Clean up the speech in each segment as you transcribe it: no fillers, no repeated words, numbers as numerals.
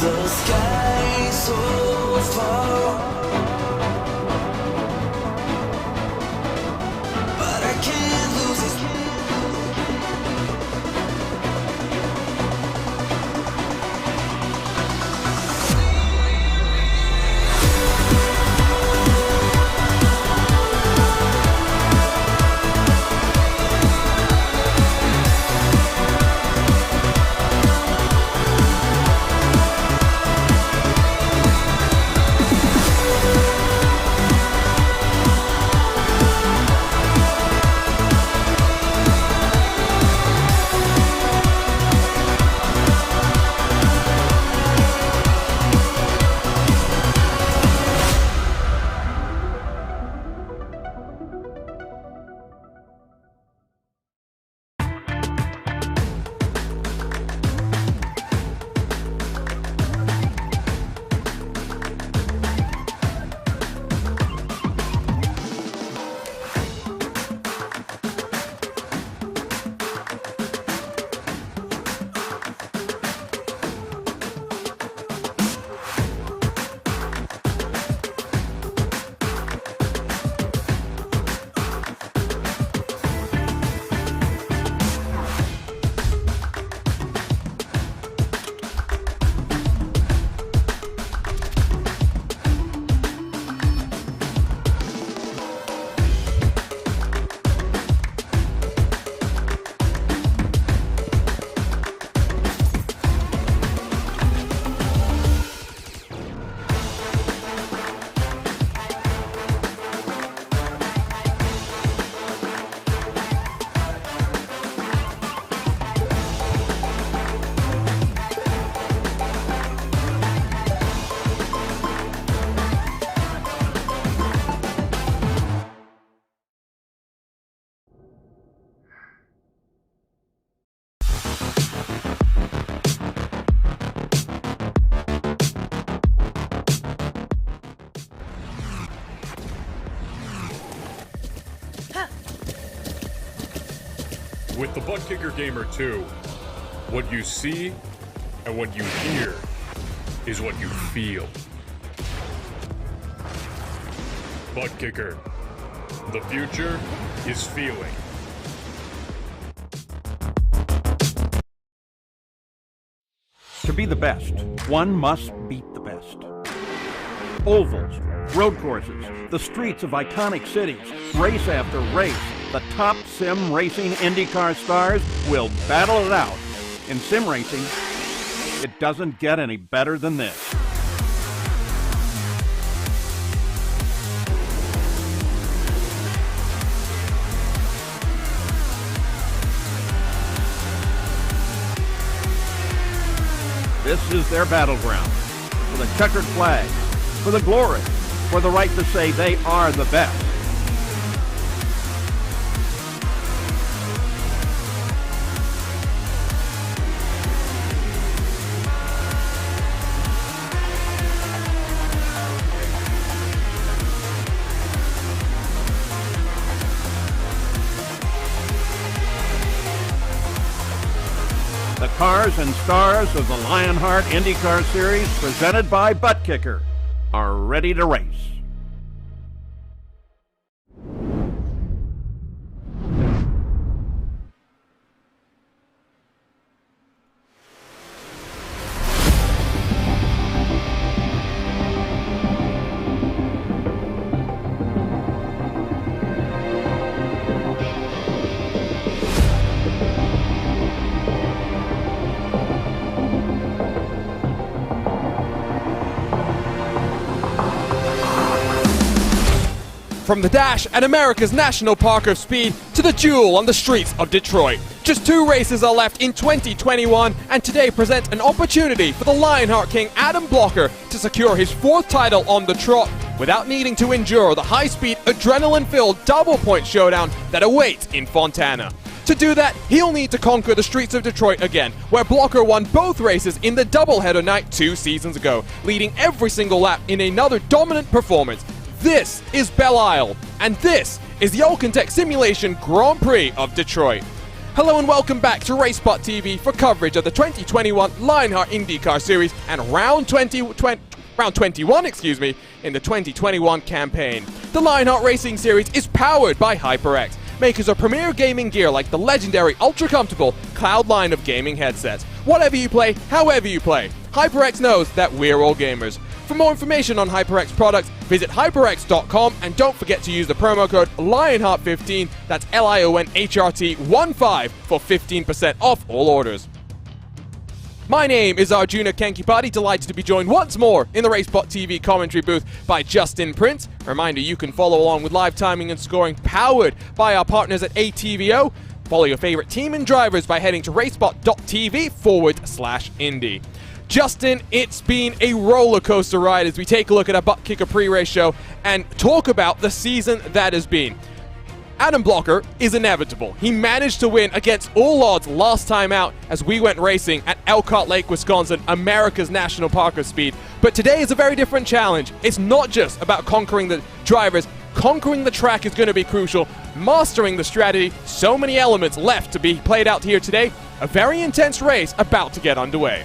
The sky so far, but I can't lose it. With the Butt Kicker Gamer 2, what you see and what you hear is what you feel. Butt Kicker, the future is feeling. To be the best, one must beat the best. Ovals, road courses, the streets of iconic cities, race after race, the top sim racing IndyCar stars will battle it out. In sim racing, it doesn't get any better than this. This is their battleground, for the checkered flag, for the glory, for the right to say they are the best. The cars and stars of the Lionheart IndyCar Series, presented by Butt Kicker, are ready to race. From the dash at America's National Park of Speed to the duel on the streets of Detroit. Just 2 races are left in 2021, and today presents an opportunity for the Lionheart King Adam Blocker to secure his 4th title on the trot without needing to endure the high-speed, adrenaline-filled double-point showdown that awaits in Fontana. To do that, he'll need to conquer the streets of Detroit again, where Blocker won both races in the doubleheader night 2 seasons ago, leading every single lap in another dominant performance. This is Belle Isle, and this is the Alcantech Simulation Grand Prix of Detroit. Hello and welcome back to RaceSpot TV for coverage of the 2021 Lionheart IndyCar Series and round 21 in the 2021 campaign. The Lionheart Racing Series is powered by HyperX, makers of premier gaming gear like the legendary ultra-comfortable Cloud line of gaming headsets. Whatever you play, however you play, HyperX knows that we're all gamers. For more information on HyperX products, visit hyperx.com and don't forget to use the promo code Lionheart15, that's LIONHRT15 for 15% off all orders. My name is Arjuna Kankipati, delighted to be joined once more in the RaceSpot TV commentary booth by Justin Prince. Reminder, you can follow along with live timing and scoring powered by our partners at ATVO. Follow your favorite team and drivers by heading to racespot.tv/Indy. Justin, it's been a roller coaster ride as we take a look at our Butt Kicker pre-race show and talk about the season that has been. Adam Blocker is inevitable. He managed to win against all odds last time out as we went racing at Elkhart Lake, Wisconsin, America's national park of speed. But today is a very different challenge. It's not just about conquering the drivers. Conquering the track is going to be crucial. Mastering the strategy. So many elements left to be played out here today. A very intense race about to get underway.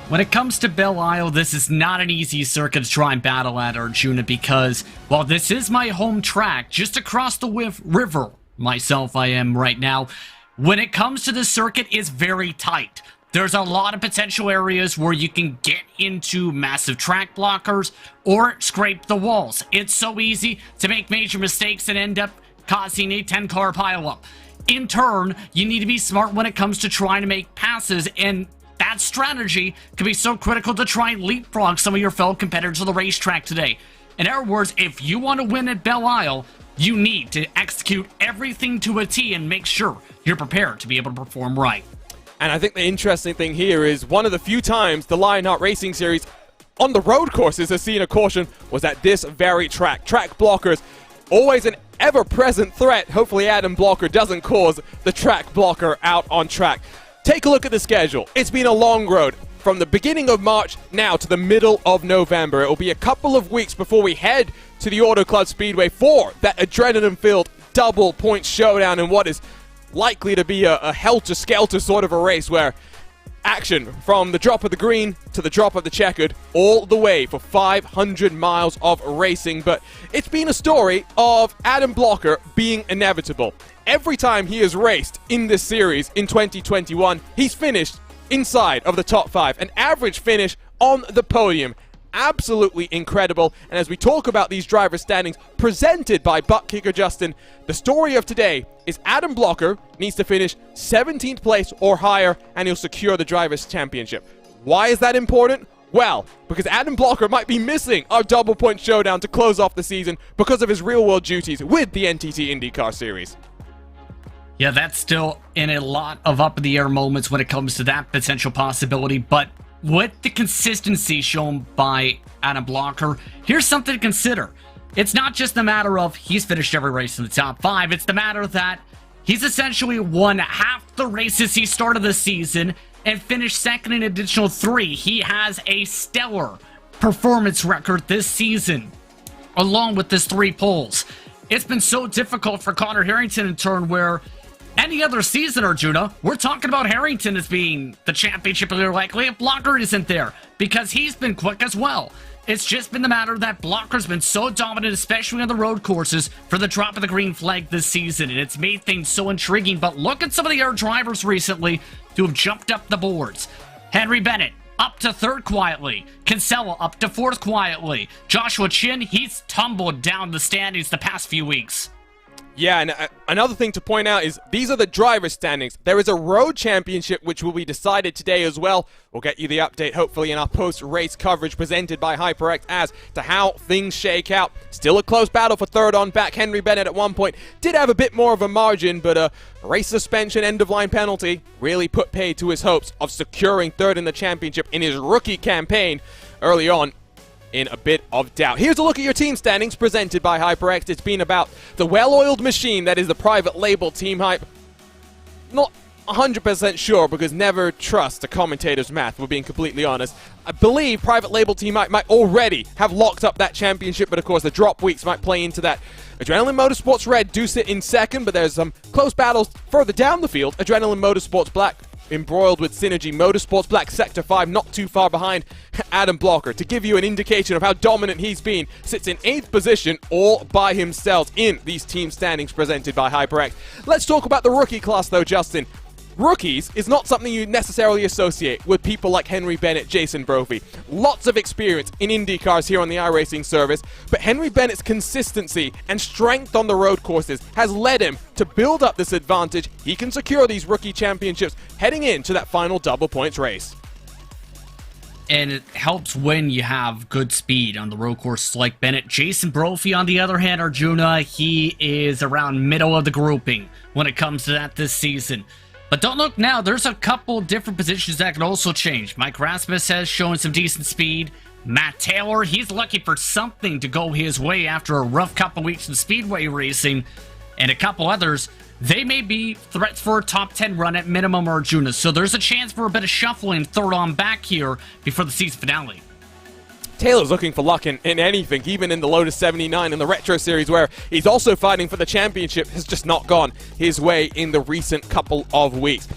When it comes to Belle Isle, this is not an easy circuit to try and battle at, Arjuna, because while this is my home track, just across the river, myself I am right now, when it comes to the circuit, it's very tight. There's a lot of potential areas where you can get into massive track blockers or scrape the walls. It's so easy to make major mistakes and end up causing a 10-car pileup. In turn, you need to be smart when it comes to trying to make passes, and that strategy can be so critical to try and leapfrog some of your fellow competitors on the racetrack today. In other words, if you want to win at Belle Isle, you need to execute everything to a T and make sure you're prepared to be able to perform right. And I think the interesting thing here is one of the few times the Lionheart Racing Series on the road courses has seen a caution was at this very track. Track blockers, always an ever-present threat. Hopefully Adam Blocker doesn't cause the track blocker out on track. Take a look at the schedule. It's been a long road from the beginning of March now to the middle of November. It will be a couple of weeks before we head to the Auto Club Speedway for that adrenaline-filled double point showdown in what is likely to be a helter-skelter sort of a race where action from the drop of the green to the drop of the checkered all the way for 500 miles of racing. But it's been a story of Adam Blocker being inevitable. Every time he has raced in this series in 2021, he's finished inside of the top 5. An average finish on the podium. Absolutely incredible. And as we talk about these driver standings presented by Butt Kicker Justin, the story of today is Adam Blocker needs to finish 17th place or higher and he'll secure the Drivers' Championship. Why is that important? Well, because Adam Blocker might be missing our double point showdown to close off the season because of his real-world duties with the NTT IndyCar Series. Yeah, that's still in a lot of up-in-the-air moments when it comes to that potential possibility, but with the consistency shown by Adam Blocker, here's something to consider. It's not just the matter of he's finished every race in the top 5, it's the matter that he's essentially won half the races he started the season and finished second in an additional 3. He has a stellar performance record this season, along with his 3 poles. It's been so difficult for Connor Harrington in turn where any other season, Arjuna, we're talking about Harrington as being the championship leader likely if Blocker isn't there, because he's been quick as well. It's just been the matter that Blocker's been so dominant, especially on the road courses, for the drop of the green flag this season, and it's made things so intriguing. But look at some of the other drivers recently who have jumped up the boards. Henry Bennett, up to 3rd quietly. Kinsella, up to 4th quietly. Joshua Chin, he's tumbled down the standings the past few weeks. Yeah, and another thing to point out is these are the driver standings. There is a road championship which will be decided today as well. We'll get you the update hopefully in our post-race coverage presented by HyperX as to how things shake out. Still a close battle for 3rd on back. Henry Bennett at one point did have a bit more of a margin, but a race suspension end-of-line penalty really put paid to his hopes of securing 3rd in the championship in his rookie campaign early on. In a bit of doubt. Here's a look at your team standings presented by HyperX. It's been about the well-oiled machine that is the private label Team Hype. Not 100% sure because never trust a commentator's math, we're being completely honest. I believe Private Label Team might already have locked up that championship, but of course the drop weeks might play into that. Adrenaline Motorsports Red do sit in second, but there's some close battles further down the field. Adrenaline Motorsports Black embroiled with Synergy Motorsports Black Sector 5, not too far behind Adam Blocker. To give you an indication of how dominant he's been, sits in 8th position all by himself in these team standings presented by HyperX. Let's talk about the rookie class though, Justin. Rookies is not something you necessarily associate with people like Henry Bennett, Jason Brophy. Lots of experience in IndyCars here on the iRacing service, but Henry Bennett's consistency and strength on the road courses has led him to build up this advantage. He can secure these rookie championships heading into that final double points race. And it helps when you have good speed on the road courses like Bennett. Jason Brophy, on the other hand, Arjuna, he is around middle of the grouping when it comes to that this season. But don't look now, there's a couple different positions that can also change. Mike Rasmus has shown some decent speed. Matt Taylor, he's looking for something to go his way after a rough couple weeks in speedway racing. And a couple others, they may be threats for a top 10 run at minimum, Arjuna. So there's a chance for a bit of shuffling third on back here before the season finale. Taylor's looking for luck in anything, even in the Lotus 79 in the Retro Series, where he's also fighting for the championship, has just not gone his way in the recent couple of weeks.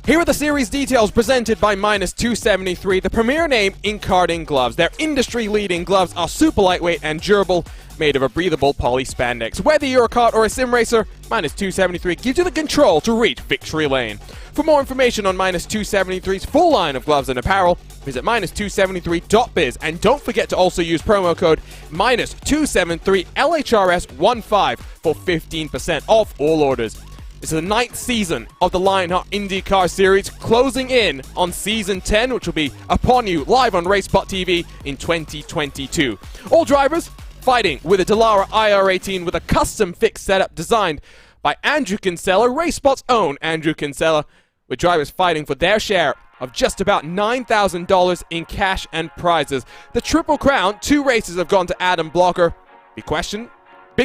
Here are the series details presented by Minus 273, the premier name in karting gloves. Their industry-leading gloves are super lightweight and durable, made of a breathable poly spandex. Whether you're a kart or a sim racer, Minus 273 gives you the control to reach victory lane. For more information on Minus 273's full line of gloves and apparel, visit minus273.biz, and don't forget to also use promo code Minus273LHRS15 for 15% off all orders. This is the 9th season of the Lionheart IndyCar Series, closing in on Season 10, which will be upon you live on RaceBot TV in 2022. All drivers fighting with a Dallara IR18 with a custom fixed setup designed by Andrew Kinsella, RaceBot's own Andrew Kinsella, with drivers fighting for their share of just about $9,000 in cash and prizes. The Triple Crown, 2 races have gone to Adam Blocker. Big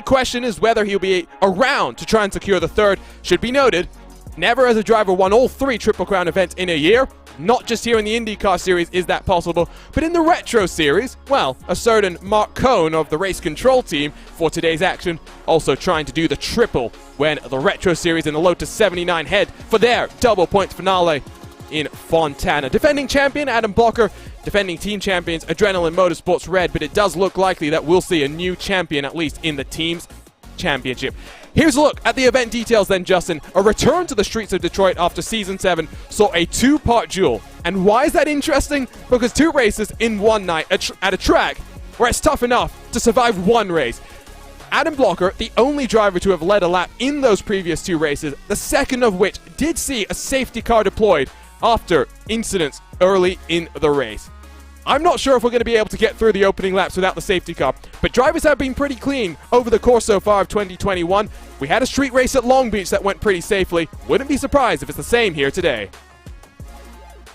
question is whether he'll be around to try and secure the 3rd. Should be noted, never has a driver won all 3 Triple Crown events in a year. Not just here in the IndyCar Series is that possible, but in the Retro Series, well, a certain Mark Cohn of the race control team for today's action also trying to do the triple when the Retro Series and the Lotus 79 head for their double points finale in Fontana. Defending champion Adam Blocker, defending team champions Adrenaline Motorsports Red, but it does look likely that we'll see a new champion at least in the team's championship. Here's a look at the event details then, Justin. A return to the streets of Detroit after Season 7 saw a 2-part duel. And why is that interesting? Because 2 races in one night at a track where it's tough enough to survive 1 race. Adam Blocker, the only driver to have led a lap in those previous 2 races, the second of which did see a safety car deployed after incidents early in the race. I'm not sure if we're going to be able to get through the opening laps without the safety car, but drivers have been pretty clean over the course so far of 2021. We had a street race at Long Beach that went pretty safely. Wouldn't be surprised if it's the same here today.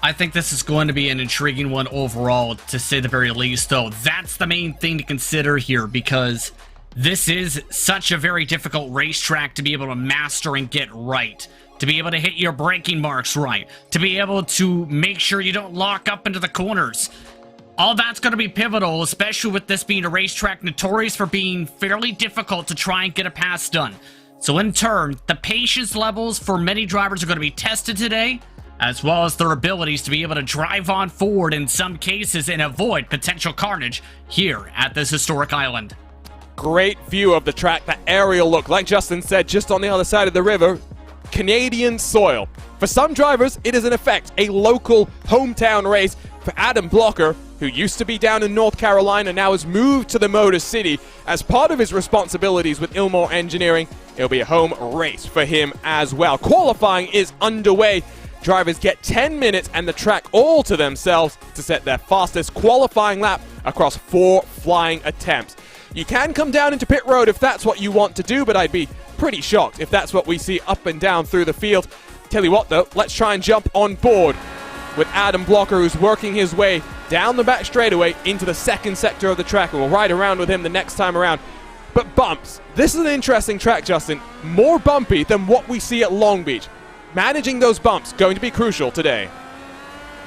I think this is going to be an intriguing one overall, to say the very least, though. That's the main thing to consider here, because this is such a very difficult racetrack to be able to master and get right. To be able to hit your braking marks right. To be able to make sure you don't lock up into the corners. All that's going to be pivotal, especially with this being a racetrack notorious for being fairly difficult to try and get a pass done. So in turn, the patience levels for many drivers are going to be tested today, as well as their abilities to be able to drive on forward in some cases and avoid potential carnage here at this historic island. Great view of the track, that aerial look, like Justin said, just on the other side of the river. Canadian soil. For some drivers, it is in effect a local hometown race. For Adam Blocker, who used to be down in North Carolina, now has moved to the Motor City. As part of his responsibilities with Ilmore Engineering, it'll be a home race for him as well. Qualifying is underway. Drivers get 10 minutes and the track all to themselves to set their fastest qualifying lap across 4 flying attempts. You can come down into pit road if that's what you want to do, but I'd be pretty shocked if that's what we see up and down through the field. Tell you what though, let's try and jump on board with Adam Blocker, who's working his way down the back straightaway into the second sector of the track, and we'll ride around with him the next time around. But bumps. This is an interesting track, Justin. More bumpy than what we see at Long Beach. managing those bumps going to be crucial today.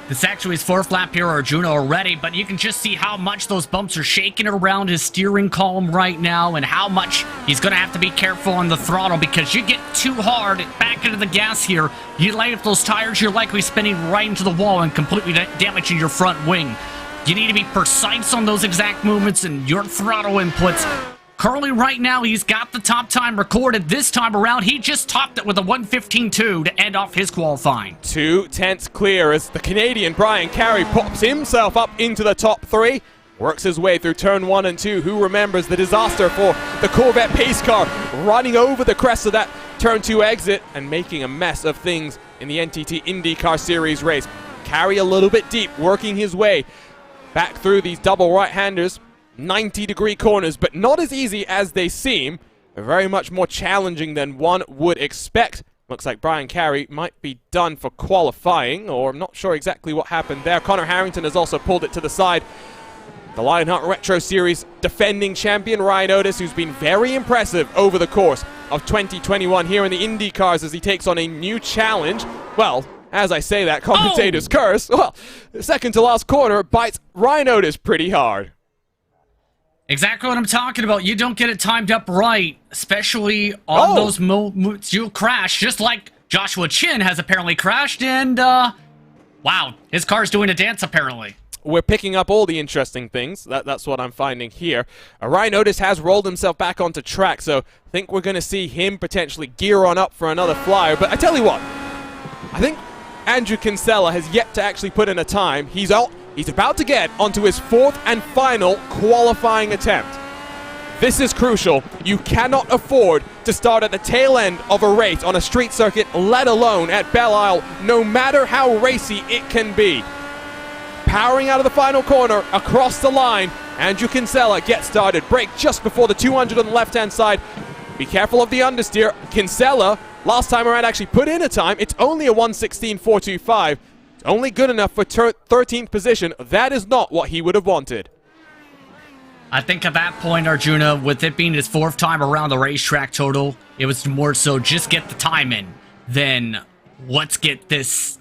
This actually is fourth lap here, Arjuna, already, but you can just see how much those bumps are shaking around his steering column right now and how much he's going to have to be careful on the throttle because you get too hard back into the gas here. You light up those tires, you're likely spinning right into the wall and completely damaging your front wing. You need to be precise on those exact movements and your throttle inputs. Currently, right now, he's got the top time recorded. This time around, he just topped it with a 1:15.2 to end off his qualifying. 2/10 clear as the Canadian Brian Carey pops himself up into the top 3. Works his way through turn 1 and 2. Who remembers the disaster for the Corvette pace car running over the crest of that turn 2 exit and making a mess of things in the NTT IndyCar Series race. Carey a little bit deep, working his way back through these double right-handers. 90-degree corners, but not as easy as they seem. Very much more challenging than one would expect. Looks like Brian Carey might be done for qualifying, or I'm not sure exactly what happened there. Connor Harrington has also pulled it to the side. The Lionheart Retro Series defending champion Ryan Otis, who's been very impressive over the course of 2021 here in the IndyCars as he takes on a new challenge. Well, as I say that, commentators curse. Well, the second to last corner bites Ryan Otis pretty hard. Exactly what I'm talking about. You don't get it timed up right, especially on those moments you'll crash, just like Joshua Chin has apparently crashed, and, wow, his car's doing a dance, apparently. We're picking up all the interesting things. That's what I'm finding here. Ryan Otis has rolled himself back onto track, so I think we're going to see him potentially gear on up for another flyer. But I tell you what, I think Andrew Kinsella has yet to actually put in a time. He's about to get onto his 4th and final qualifying attempt. This is crucial. You cannot afford to start at the tail end of a race on a street circuit, let alone at Belle Isle, no matter how racy it can be. Powering out of the final corner, across the line, Andrew Kinsella gets started. Brake just before the 200 on the left-hand side. Be careful of the understeer. Kinsella, last time around, actually put in a time. It's only a 1:16.425. Only good enough for 13th position. That is not what he would have wanted. I think at that point, Arjuna, with it being his 4th time around the racetrack total, it was more so just get the time in than let's get this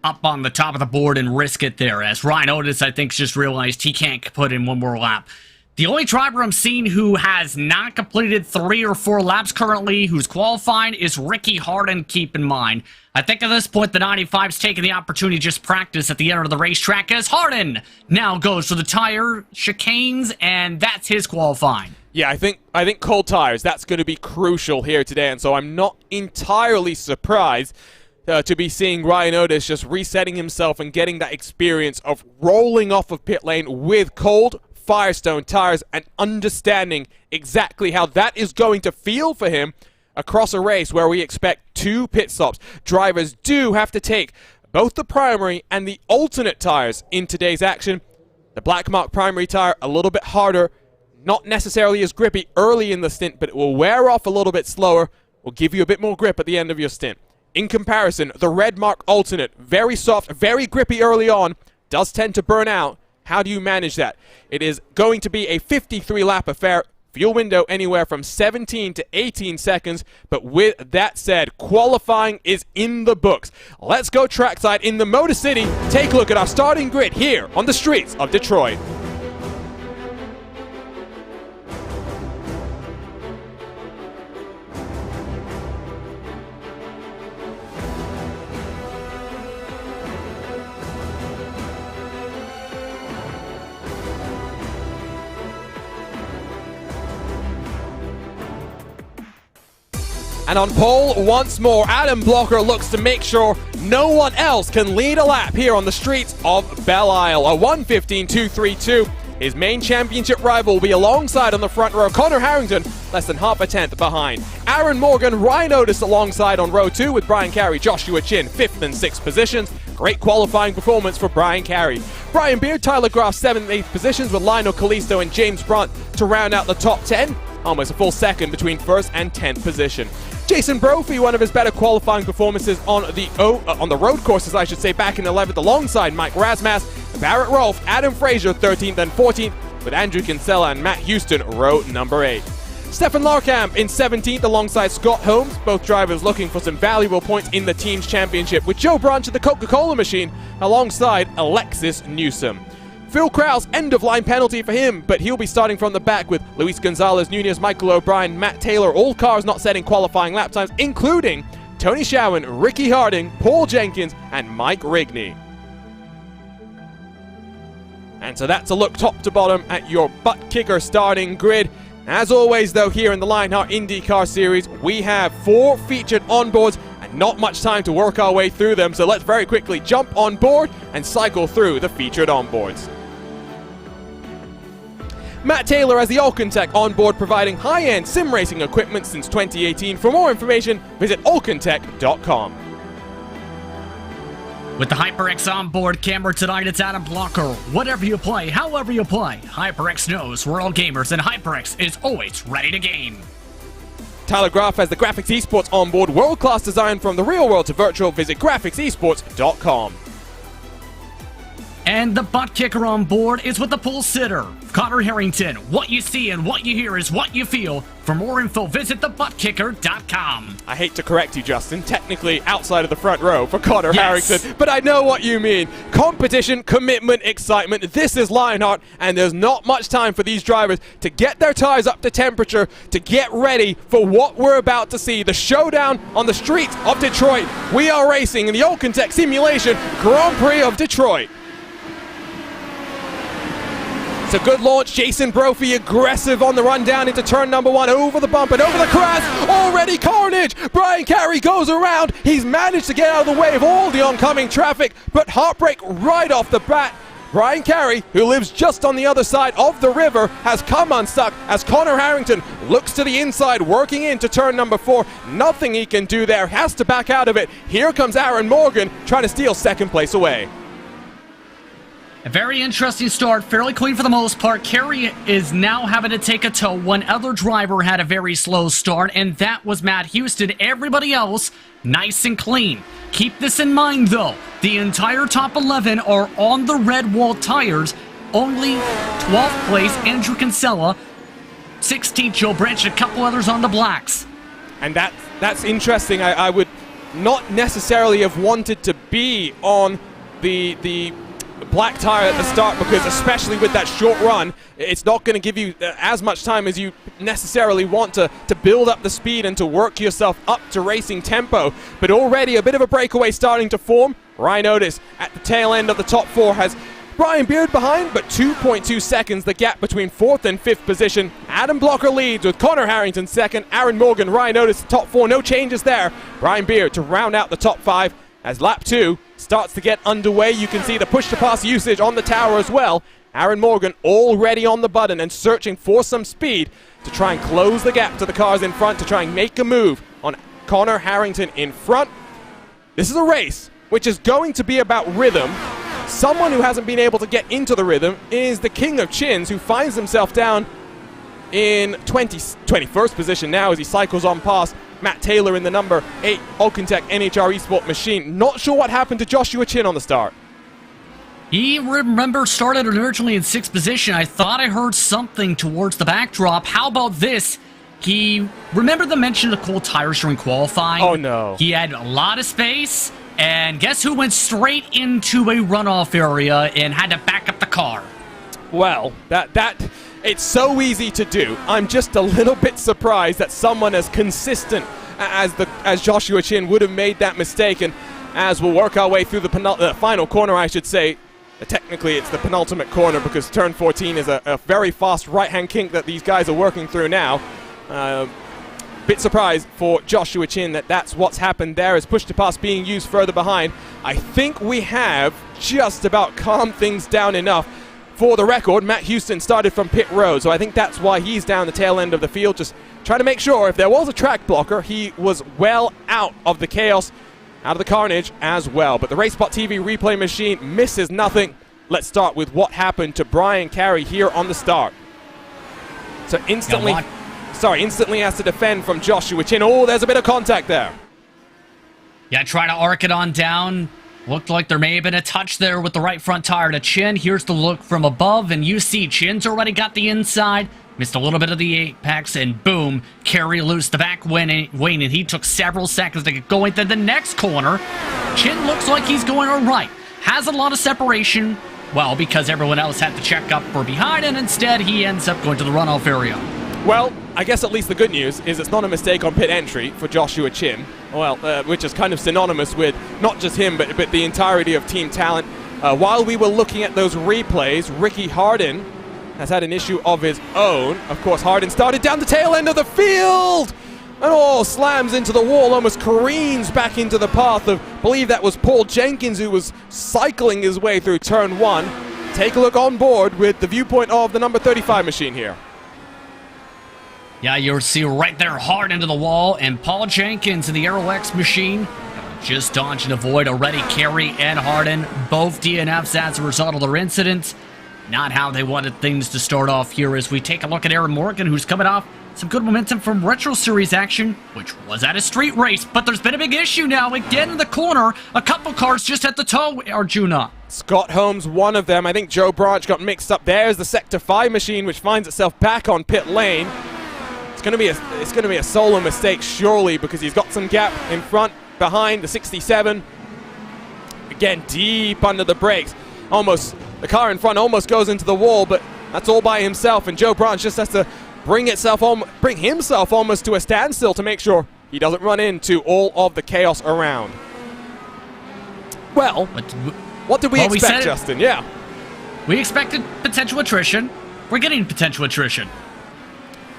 up on the top of the board and risk it there. As Ryan Otis, I think, just realized he can't put in one more lap. The only driver I'm seeing who has not completed 3 or 4 laps currently, who's qualifying, is Ricky Harden, keep in mind. I think at this point, the 95's taking the opportunity to just practice at the end of the racetrack as Harden now goes for the tire chicanes, and that's his qualifying. Yeah, I think cold tires, that's going to be crucial here today, and so I'm not entirely surprised to be seeing Ryan Otis just resetting himself and getting that experience of rolling off of pit lane with cold Firestone tires and understanding exactly how that is going to feel for him across a race where we expect 2 pit stops. Drivers do have to take both the primary and the alternate tires in today's action. The Black Mark primary tire a little bit harder, not necessarily as grippy early in the stint, but it will wear off a little bit slower, will give you a bit more grip at the end of your stint. In comparison, the Red Mark alternate, very soft, very grippy early on, does tend to burn out. How do you manage that? It is going to be a 53-lap affair. Fuel window anywhere from 17 to 18 seconds. But with that said, qualifying is in the books. Let's go trackside in the Motor City. Take a look at our starting grid here on the streets of Detroit. And on pole once more, Adam Blocker looks to make sure no one else can lead a lap here on the streets of Belle Isle. A 1:15.232. His main championship rival will be alongside on the front row. Connor Harrington, less than half a tenth behind. Aaron Morgan, Ryan Otis alongside on row 2 with Brian Carey, Joshua Chin, 5th and 6th positions. Great qualifying performance for Brian Carey. Brian Beard, Tyler Graff, 7th and 8th positions with Lionel Kalisto and James Brunt to round out the top 10. Almost a full second between 1st and 10th position. Jason Brophy, one of his better qualifying performances on the road courses, I should say, back in 11th alongside Mike Rasmas, Barrett Rolfe, Adam Fraser, 13th and 14th, with Andrew Kinsella and Matt Houston, row number 8. Stefan Larkamp in 17th alongside Scott Holmes, both drivers looking for some valuable points in the team's championship, with Joe Branch of the Coca-Cola machine alongside Alexis Newsom. Phil Krause, end-of-line penalty for him, but he'll be starting from the back with Luis Gonzalez, Nunez, Michael O'Brien, Matt Taylor, all cars not setting qualifying lap times, including Tony Showen, Ricky Harding, Paul Jenkins, and Mike Rigney. And so that's a look top to bottom at your butt kicker starting grid. As always, though, here in the Lionheart IndyCar Series, we have 4 featured onboards and not much time to work our way through them, so let's very quickly jump on board and cycle through the featured onboards. Matt Taylor as the Alcantech onboard, providing high-end sim racing equipment since 2018. For more information, visit alcantech.com. With the HyperX onboard camera tonight, it's Adam Blocker. Whatever you play, however you play, HyperX knows we're all gamers, and HyperX is always ready to game. Tyler Graff has the Graphics Esports onboard, world-class design from the real world to virtual. Visit graphicsesports.com. And the butt kicker on board is with the pole sitter, Connor Harrington. What you see and what you hear is what you feel. For more info, visit thebuttkicker.com. I hate to correct you, Justin. Technically outside of the front row for Connor Yes. Harrington, but I know what you mean. Competition, commitment, excitement. This is Lionheart, and there's not much time for these drivers to get their tires up to temperature, to get ready for what we're about to see. The showdown on the streets of Detroit. We are racing in the Alcantech Simulation Grand Prix of Detroit. It's a good launch. Jason Brophy aggressive on the run down into turn number 1, over the bump and over the crash. Already carnage. Brian Carey goes around. He's managed to get out of the way of all the oncoming traffic, but heartbreak right off the bat. Brian Carey, who lives just on the other side of the river, has come unstuck as Connor Harrington looks to the inside, working into turn number 4. Nothing he can do there. Has to back out of it. Here comes Aaron Morgan trying to steal second place away. A very interesting start, fairly clean for the most part. Carey is now having to take a tow. One other driver had a very slow start, and that was Matt Houston. Everybody else, nice and clean. Keep this in mind, though. The entire top 11 are on the red wall tires. Only 12th place, Andrew Kinsella. 16th, Joe Branch, and a couple others on the blacks. And that's interesting. I would not necessarily have wanted to be on the black tire at the start, because especially with that short run, it's not going to give you as much time as you necessarily want to build up the speed and to work yourself up to racing tempo. But already a bit of a breakaway starting to form. Ryan Otis at the tail end of the top 4 has Brian Beard behind, but 2.2 seconds the gap between 4th and 5th position. Adam Blocker leads with Connor Harrington 2nd, Aaron Morgan, Ryan Otis top 4, no changes there. Brian Beard to round out the top 5. As lap 2 starts to get underway, you can see the push-to-pass usage on the tower as well. Aaron Morgan already on the button and searching for some speed to try and close the gap to the cars in front, to try and make a move on Connor Harrington in front. This is a race which is going to be about rhythm. Someone who hasn't been able to get into the rhythm is the King of Chins, who finds himself down in 21st position now as he cycles on past Matt Taylor in the number 8 Alcantech NHR Esport machine. Not sure what happened to Joshua Chin on the start. He, remember, started originally in 6th position. I thought I heard something towards the backdrop. How about this? Remember the mention of cold tires during qualifying? Oh, no. He had a lot of space, and guess who went straight into a runoff area and had to back up the car? Well, it's so easy to do. I'm just a little bit surprised that someone as consistent as Joshua Chin would have made that mistake. And as we'll work our way through the final corner, I should say, technically it's the penultimate corner, because turn 14 is a very fast right-hand kink that these guys are working through now. Bit surprised for Joshua Chin that that's what's happened there, as push-to-pass being used further behind. I think we have just about calmed things down enough. For the record, Matt Houston started from pit road, so I think that's why he's down the tail end of the field, just trying to make sure if there was a track blocker, he was well out of the chaos, out of the carnage as well. But the RaceSpot TV replay machine misses nothing. Let's start with what happened to Brian Carey here on the start. So instantly has to defend from Joshua Chin. Oh, there's a bit of contact there. Yeah, try to arc it on down. Looked like there may have been a touch there with the right front tire to Chin. Here's the look from above, and you see Chin's already got the inside. Missed a little bit of the apex, and boom, Kerry loose the back Wayne, and he took several seconds to get going. Then the next corner, Chin looks like he's going all right. Has a lot of separation, well, because everyone else had to check up for behind, and instead he ends up going to the runoff area. Well, I guess at least the good news is it's not a mistake on pit entry for Joshua Chin, well, which is kind of synonymous with not just him, but the entirety of team talent. While we were looking at those replays, Ricky Hardin has had an issue of his own. Of course, Hardin started down the tail end of the field and slams into the wall, almost careens back into the path of, I believe that was Paul Jenkins, who was cycling his way through turn 1. Take a look on board with the viewpoint of the number 35 machine here. Yeah, you'll see right there hard into the wall, and Paul Jenkins in the Aero X machine just dodge and avoid already. Kerry and Hardin, both DNFs as a result of their incidents. Not how they wanted things to start off here as we take a look at Aaron Morgan, who's coming off some good momentum from Retro Series action, which was at a street race, but there's been a big issue now. Again in the corner, a couple cars just at the toe, Arjuna. Scott Holmes, one of them. I think Joe Branch got mixed up. There's the Sector 5 machine, which finds itself back on pit lane. It's going to be a solo mistake, surely, because he's got some gap in front, behind the 67. Again, deep under the brakes. Almost, the car in front almost goes into the wall, but that's all by himself, and Joe Branch just has to bring himself almost to a standstill to make sure he doesn't run into all of the chaos around. Well, what did we expect, Justin? Yeah. We expected potential attrition. We're getting potential attrition.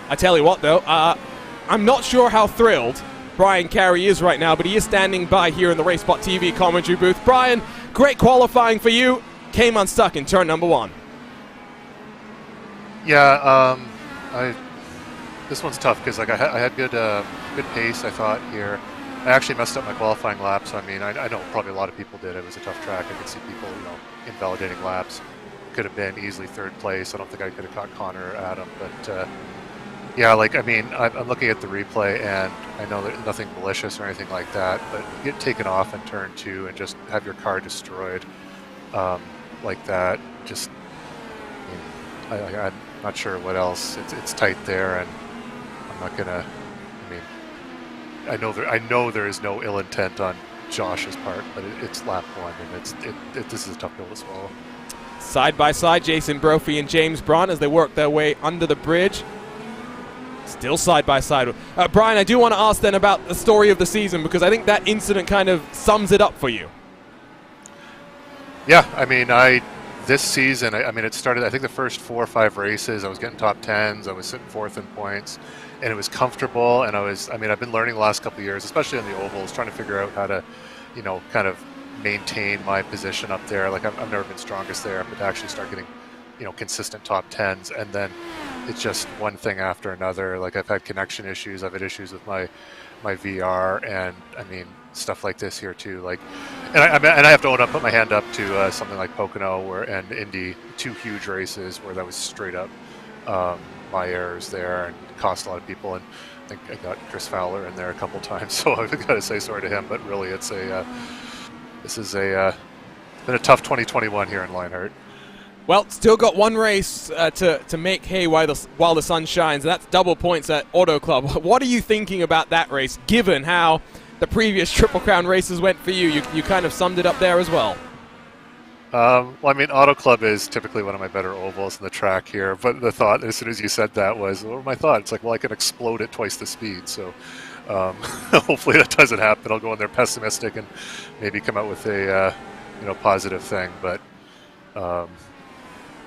I tell you what, though, I'm not sure how thrilled Brian Carey is right now, but he is standing by here in the RaceSpot TV commentary booth. Brian, great qualifying for you. Came unstuck in turn number 1. Yeah, this one's tough because I had good pace, I thought, here. I actually messed up my qualifying laps. I mean, I know probably a lot of people did. It was a tough track. I could see people, invalidating laps. Could have been easily 3rd place. I don't think I could have caught Connor or Adam, but yeah, I'm looking at the replay, and I know that nothing malicious or anything like that, but you get taken off in turn 2 and just have your car destroyed like that. Just, I'm not sure what else. It's tight there, and I'm not gonna. I know there is no ill intent on Josh's part, but it's lap 1, and this is a tough pill to swallow. Side by side, Jason Brophy and James Braun as they work their way under the bridge. Still side by side. Brian, I do want to ask then about the story of the season, because I think that incident kind of sums it up for you. Yeah, I mean, this season, it started, I think the first 4 or 5 races, I was getting top 10s, I was sitting 4th in points, and it was comfortable, and I've been learning the last couple of years, especially on the ovals, trying to figure out how to, kind of maintain my position up there. Like, I've never been strongest there, but to actually start getting, consistent top 10s, and then it's just one thing after another. Like, I've had connection issues, I've had issues with my VR, and stuff like this here too. Like, and I have to own up, put my hand up to something like Pocono and Indy, 2 huge races where that was straight up my errors there, and cost a lot of people. And I think I got Chris Fowler in there a couple times, so I've got to say sorry to him. But really, it's been a tough 2021 here in Lionheart. Well, still got one race to make hay while the sun shines, and that's double points at Auto Club. What are you thinking about that race, given how the previous Triple Crown races went for you? You kind of summed it up there as well. Auto Club is typically one of my better ovals in the track here, but the thought, as soon as you said that, was, what was my thought? It's like, well, I can explode at twice the speed, so hopefully that doesn't happen. I'll go in there pessimistic and maybe come out with a positive thing, but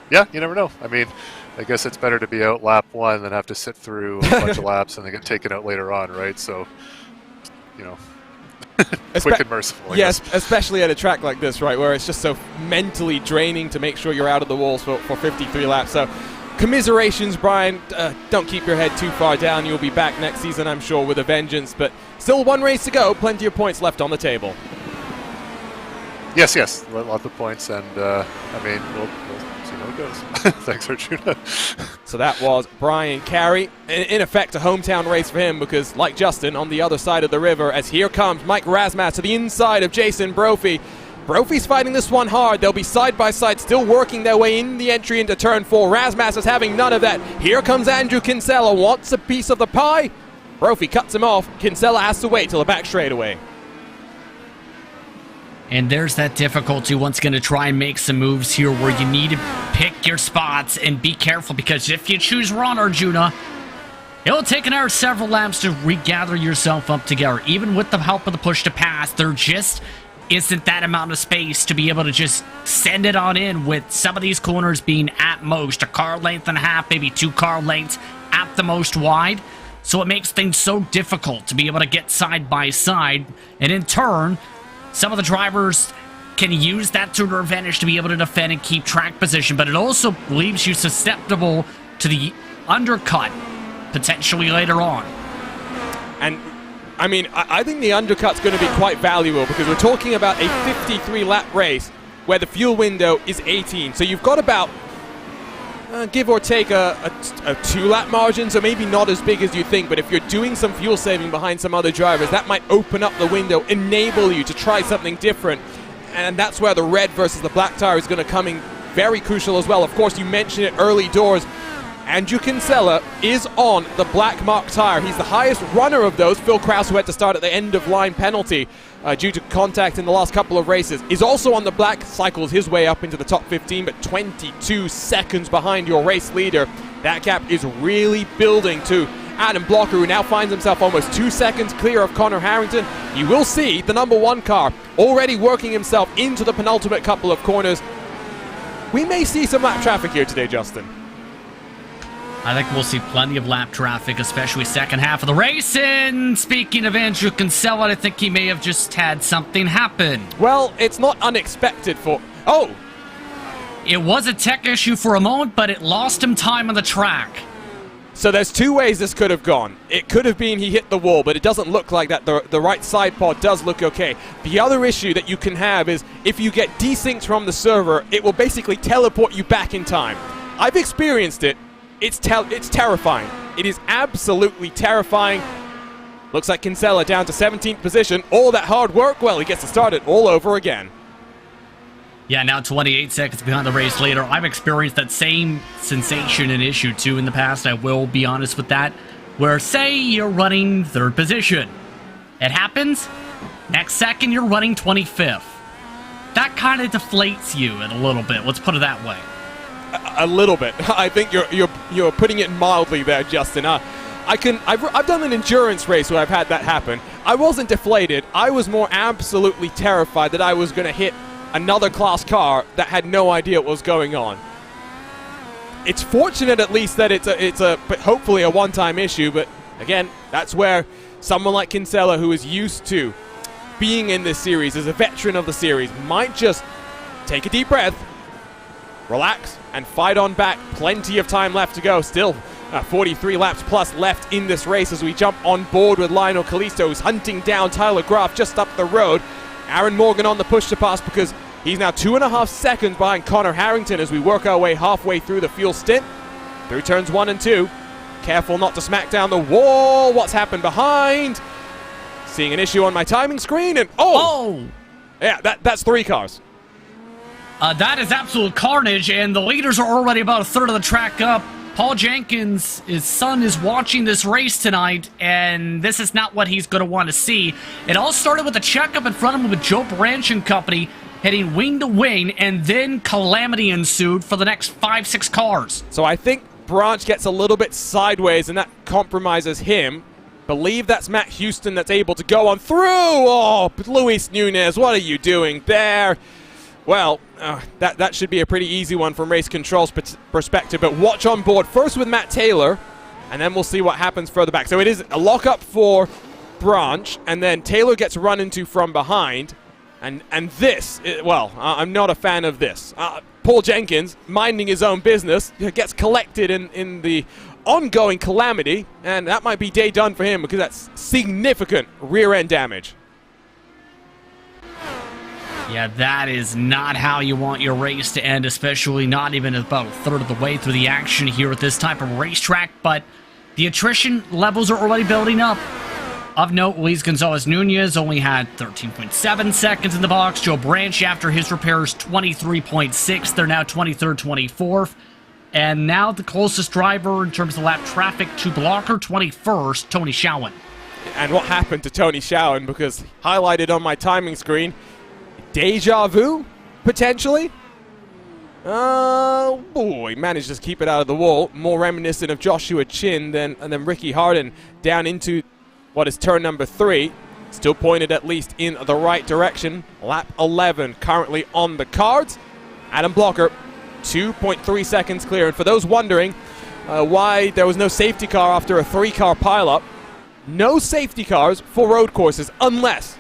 yeah, you never know. I guess it's better to be out lap 1 than have to sit through a bunch of laps and then get taken out later on, right? So, quick and merciful. Yes, especially at a track like this, right, where it's just so mentally draining to make sure you're out of the walls for 53 laps. So, commiserations, Brian. Don't keep your head too far down. You'll be back next season, I'm sure, with a vengeance. But still one race to go. Plenty of points left on the table. Yes, lots of points, and we'll see how it goes. Thanks, Arjuna. So that was Brian Carey. In effect, a hometown race for him, because like Justin, on the other side of the river, as here comes Mike Razmat to the inside of Jason Brophy. Brophy's fighting this one hard. They'll be side by side, still working their way in the entry into turn 4. Razmas is having none of that. Here comes Andrew Kinsella, wants a piece of the pie. Brophy cuts him off. Kinsella has to wait till the back straightaway. And there's that difficulty once going to try and make some moves here where you need to pick your spots and be careful, because if you choose Ron Arjuna, it'll take another several laps to regather yourself up together. Even with the help of the push to pass, there just isn't that amount of space to be able to just send it on in, with some of these corners being at most a car length and a half, maybe 2 car lengths at the most wide. So it makes things so difficult to be able to get side by side, and in turn, some of the drivers can use that to their advantage to be able to defend and keep track position, but it also leaves you susceptible to the undercut potentially later on. And I mean, I think the undercut's going to be quite valuable, because we're talking about a 53-lap race where the fuel window is 18. So you've got about, give or take, a 2-lap margin, so maybe not as big as you think, but if you're doing some fuel saving behind some other drivers, that might open up the window, enable you to try something different. And that's where the red versus the black tire is going to come in very crucial as well. Of course, you mentioned it early doors. Andrew Kinsella is on the black mark tire. He's the highest runner of those. Phil Krause, who had to start at the end of line penalty due to contact in the last couple of races, is also on the black, cycles his way up into the top 15, but 22 seconds behind your race leader. That gap is really building to Adam Blocker, who now finds himself almost 2 seconds clear of Connor Harrington. You will see the number 1 car already working himself into the penultimate couple of corners. We may see some lap traffic here today, Justin. I think we'll see plenty of lap traffic, especially second half of the race. And speaking of Andrew Kinsella, I think he may have just had something happen. Well, it's not unexpected for... Oh! It was a tech issue for a moment, but it lost him time on the track. So there's 2 ways this could have gone. It could have been he hit the wall, but it doesn't look like that. The right side pod does look okay. The other issue that you can have is if you get desynced from the server, it will basically teleport you back in time. I've experienced it. It's terrifying. It is absolutely terrifying. Looks like Kinsella down to 17th position. All that hard work, well, he gets to start it all over again. Yeah, now 28 seconds behind the race leader. I've experienced that same sensation and issue too in the past. I will be honest with that. Where, say, you're running 3rd position. It happens. Next second, you're running 25th. That kind of deflates you in a little bit. Let's put it that way. A little bit. I think you're putting it mildly there, Justin. I've done an endurance race where I've had that happen. I wasn't deflated. I was more absolutely terrified that I was going to hit another class car that had no idea what was going on. It's fortunate at least that it's hopefully a one-time issue, but again, that's where someone like Kinsella, who is used to being in this series, as a veteran of the series, might just take a deep breath, relax, and fight on back. Plenty of time left to go. Still 43 laps plus left in this race as we jump on board with Lionel Kalisto, who's hunting down Tyler Graf just up the road. Aaron Morgan on the push to pass because he's now 2.5 seconds behind Connor Harrington as we work our way halfway through the fuel stint. Through turns 1 and 2. Careful not to smack down the wall. What's happened behind? Seeing an issue on my timing screen, and yeah, that's 3 cars. That is absolute carnage, and the leaders are already about a third of the track up. Paul Jenkins, his son, is watching this race tonight, and this is not what he's going to want to see. It all started with a checkup in front of him with Joe Branch and company, heading wing to wing, and then calamity ensued for the next 5-6 cars. So I think Branch gets a little bit sideways, and that compromises him. Believe that's Matt Houston that's able to go on through. Oh, Luis Nunez, what are you doing there? Well, that should be a pretty easy one from race control's perspective, but watch on board first with Matt Taylor, and then we'll see what happens further back. So it is a lockup for Branch, and then Taylor gets run into from behind, and this, I'm not a fan of this. Paul Jenkins, minding his own business, gets collected in the ongoing calamity, and that might be day done for him because that's significant rear-end damage. Yeah, that is not how you want your race to end, especially not even about a third of the way through the action here at this type of racetrack, but the attrition levels are already building up. Of note, Luis Gonzalez-Nunez only had 13.7 seconds in the box. Joe Branch, after his repairs, 23.6. They're now 23rd, 24th. And now the closest driver in terms of lap traffic to Blocker, 21st, Tony Schowen. And what happened to Tony Schowen? Because highlighted on my timing screen, deja vu, potentially? He managed to keep it out of the wall. More reminiscent of Joshua Chin than Ricky Harden down into what is turn number 3. Still pointed at least in the right direction. Lap 11 currently on the cards. Adam Blocker, 2.3 seconds clear. And for those wondering why there was no safety car after a 3-car pileup, no safety cars for road courses unless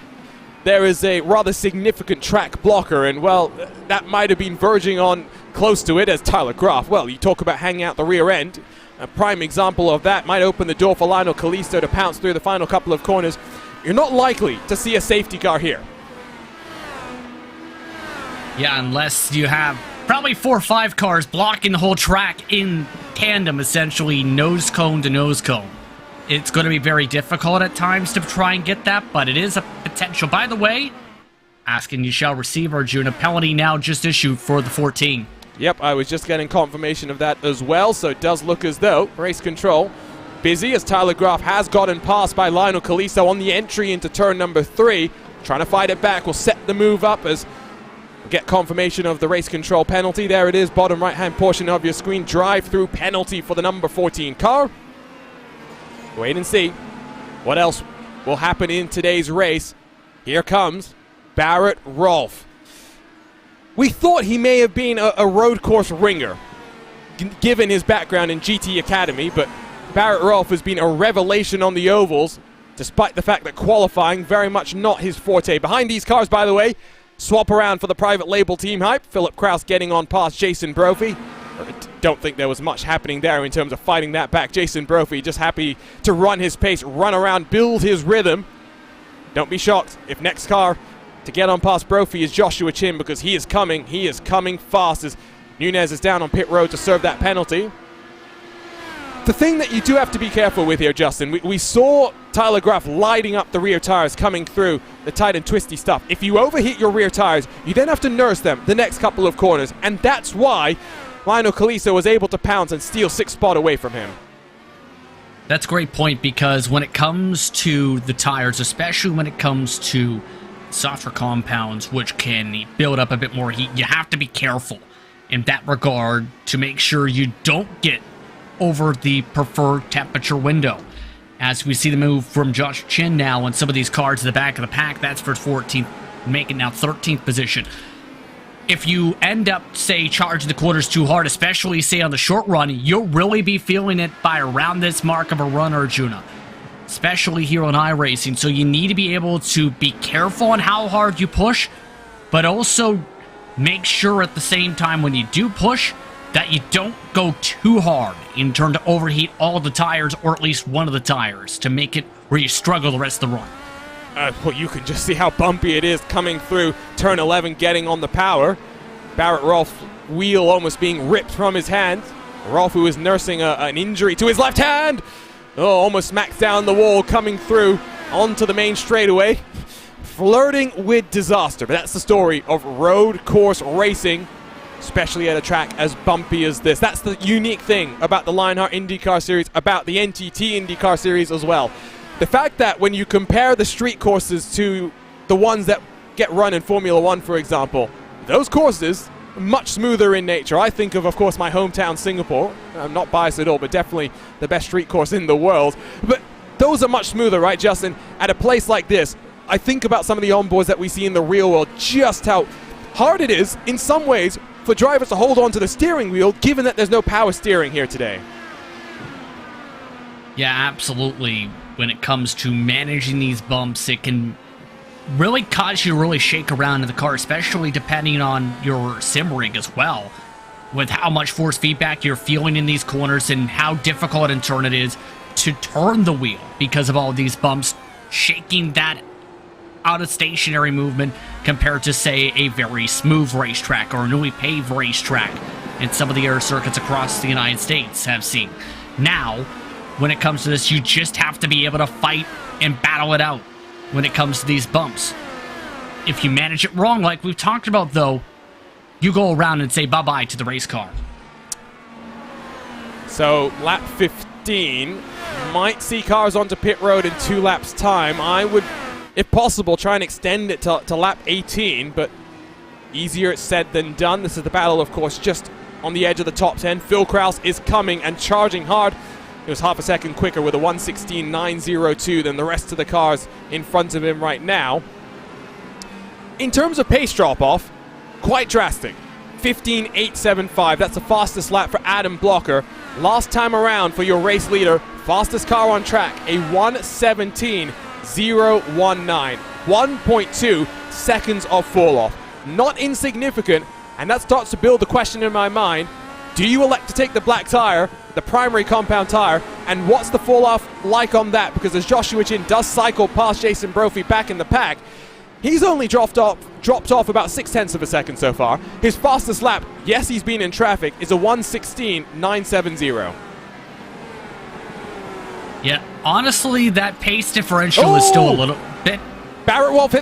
there is a rather significant track blocker, and well, that might have been verging on close to it as Tyler Graf. Well, you talk about hanging out the rear end. A prime example of that might open the door for Lionel Kalisto to pounce through the final couple of corners. You're not likely to see a safety car here. Yeah, unless you have probably 4 or 5 cars blocking the whole track in tandem, essentially nose cone to nose cone. It's going to be very difficult at times to try and get that, but it is a potential. By the way, asking you shall receive, Arjuna, penalty now just issued for the 14. Yep, I was just getting confirmation of that as well, so it does look as though race control busy as Tyler Graf has gotten passed by Lionel Kalisto on the entry into turn number 3. Trying to fight it back, will set the move up as we get confirmation of the race control penalty. There it is, bottom right-hand portion of your screen. Drive-through penalty for the number 14 car. Wait and see what else will happen in today's race. Here comes Barrett Rolfe. We thought he may have been a road course ringer, given his background in GT Academy, but Barrett Rolfe has been a revelation on the ovals, despite the fact that qualifying very much not his forte. Behind these cars, by the way, swap around for the private label team hype. Philip Kraus getting on past Jason Brophy. Don't think there was much happening there in terms of fighting that back. Jason Brophy just happy to run his pace, run around, build his rhythm. Don't be shocked if next car to get on past Brophy is Joshua Chin, because he is coming fast as Nunez is down on pit road to serve that penalty. The thing that you do have to be careful with here, Justin, we saw Tyler Graf lighting up the rear tires coming through the tight and twisty stuff. If you overheat your rear tires, you then have to nurse them the next couple of corners, and that's why Lionel Kalisto was able to pounce and steal 6 spot away from him. That's a great point, because when it comes to the tires, especially when it comes to softer compounds, which can build up a bit more heat, you have to be careful in that regard to make sure you don't get over the preferred temperature window. As we see the move from Josh Chin now on some of these cars in the back of the pack, that's for 14th, making now 13th position. If you end up, say, charging the quarters too hard, especially, say, on the short run, you'll really be feeling it by around this mark of a run, Arjuna. Especially here on iRacing. So you need to be able to be careful on how hard you push, but also make sure at the same time when you do push that you don't go too hard in turn to overheat all the tires, or at least one of the tires, to make it where you struggle the rest of the run. Well, you can just see how bumpy it is coming through turn 11, getting on the power. Barrett Rolfe wheel almost being ripped from his hand. Rolfe, who is nursing an injury to his left hand. Oh, almost smacks down the wall, coming through onto the main straightaway. Flirting with disaster. But that's the story of road course racing, especially at a track as bumpy as this. That's the unique thing about the Lionheart IndyCar Series, about the NTT IndyCar Series as well. The fact that when you compare the street courses to the ones that get run in Formula One, for example, those courses are much smoother in nature. I think of course, my hometown Singapore. I'm not biased at all, but definitely the best street course in the world. But those are much smoother, right, Justin? At a place like this, I think about some of the onboards that we see in the real world, just how hard it is, in some ways, for drivers to hold on to the steering wheel, given that there's no power steering here today. Yeah, absolutely. When it comes to managing these bumps, it can really cause you to really shake around in the car, especially depending on your sim rig as well, with how much force feedback you're feeling in these corners and how difficult in turn it is to turn the wheel because of all of these bumps, shaking that out of stationary movement compared to, say, a very smooth racetrack or a newly paved racetrack in some of the air circuits across the United States have seen. Now, when it comes to this. You just have to be able to fight and battle it out when it comes to these bumps. If you manage it wrong, like we've talked about, though, you go around and say bye-bye to the race car. So lap 15 might see cars onto pit road in 2 laps' time. I would, if possible, try and extend it to lap 18, but easier said than done. This is the battle, of course, just on the edge of the top 10. Phil Krause is coming and charging hard. It was half a second quicker with a 1:16.902 than the rest of the cars in front of him right now. In terms of pace drop-off, quite drastic. 15.875, that's the fastest lap for Adam Blocker. Last time around for your race leader, fastest car on track, a 1:17.019. 1.2 seconds of fall-off. Not insignificant, and that starts to build the question in my mind. Do you elect to take the black tire, the primary compound tire, and what's the fall-off like on that? Because as Joshua Chin does cycle past Jason Brophy back in the pack, he's only dropped off about 0.6 of a second so far. His fastest lap, yes, he's been in traffic, is a 1:16.970. Yeah, honestly, that pace differential is still a little bit. Barrett Rolfe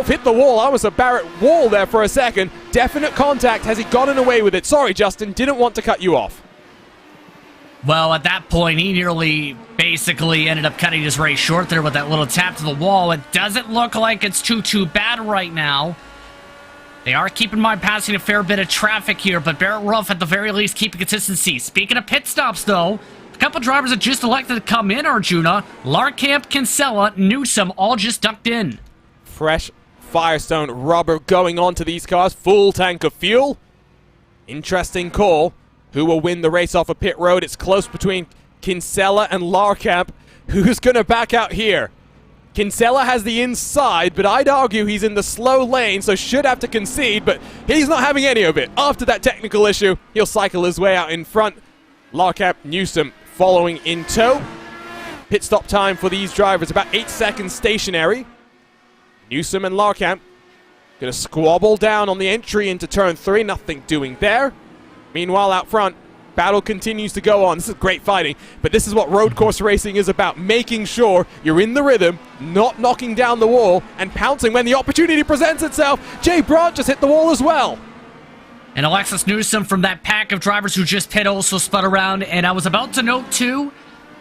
hit the wall. I was a Barrett wall there for a second. Definite contact. Has he gotten away with it? Sorry, Justin. Didn't want to cut you off. Well, at that point, he nearly basically ended up cutting his race short there with that little tap to the wall. It doesn't look like it's too bad right now. They are keeping my passing a fair bit of traffic here, but Barrett Rolfe at the very least keeping consistency. Speaking of pit stops, though, a couple drivers that just elected to come in, Arjuna. Larkamp, Kinsella, Newsom all just ducked in. Fresh Firestone rubber going onto these cars. Full tank of fuel. Interesting call. Who will win the race off of pit road? It's close between Kinsella and Larkamp. Who's going to back out here? Kinsella has the inside, but I'd argue he's in the slow lane, so should have to concede, but he's not having any of it. After that technical issue, he'll cycle his way out in front. Larkamp, Newsom following in tow. Pit stop time for these drivers, about 8 seconds stationary. Newsom and Larkamp going to squabble down on the entry into turn 3. Nothing doing there. Meanwhile, out front, battle continues to go on. This is great fighting, but this is what road course racing is about. Making sure you're in the rhythm, not knocking down the wall, and pouncing when the opportunity presents itself. Jay Brandt just hit the wall as well. And Alexis Newsom from that pack of drivers who just pit also spun around. And I was about to note, too,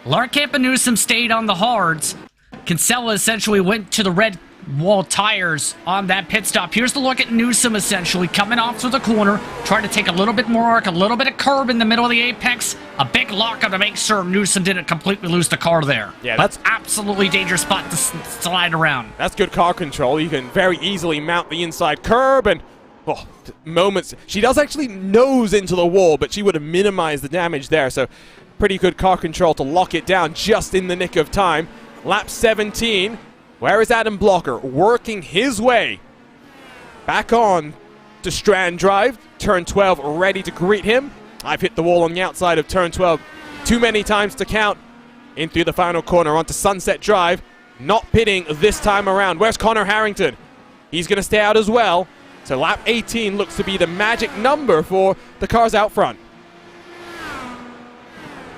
Larkamp and Newsom stayed on the hards. Kinsella essentially went to the red wall tires on that pit stop. Here's the look at Newsom essentially coming off through the corner, trying to take a little bit more arc, a little bit of curb in the middle of the apex, a big lockup to make sure Newsom didn't completely lose the car there. Yeah, that's absolutely dangerous spot to slide around. That's good car control. You can very easily mount the inside curb and moments. She does actually nose into the wall, but she would have minimized the damage there. So pretty good car control to lock it down just in the nick of time. Lap 17. Where is Adam Blocker? Working his way back on to Strand Drive. Turn 12 ready to greet him. I've hit the wall on the outside of turn 12 too many times to count. In through the final corner onto Sunset Drive. Not pitting this time around. Where's Connor Harrington? He's going to stay out as well. So lap 18 looks to be the magic number for the cars out front.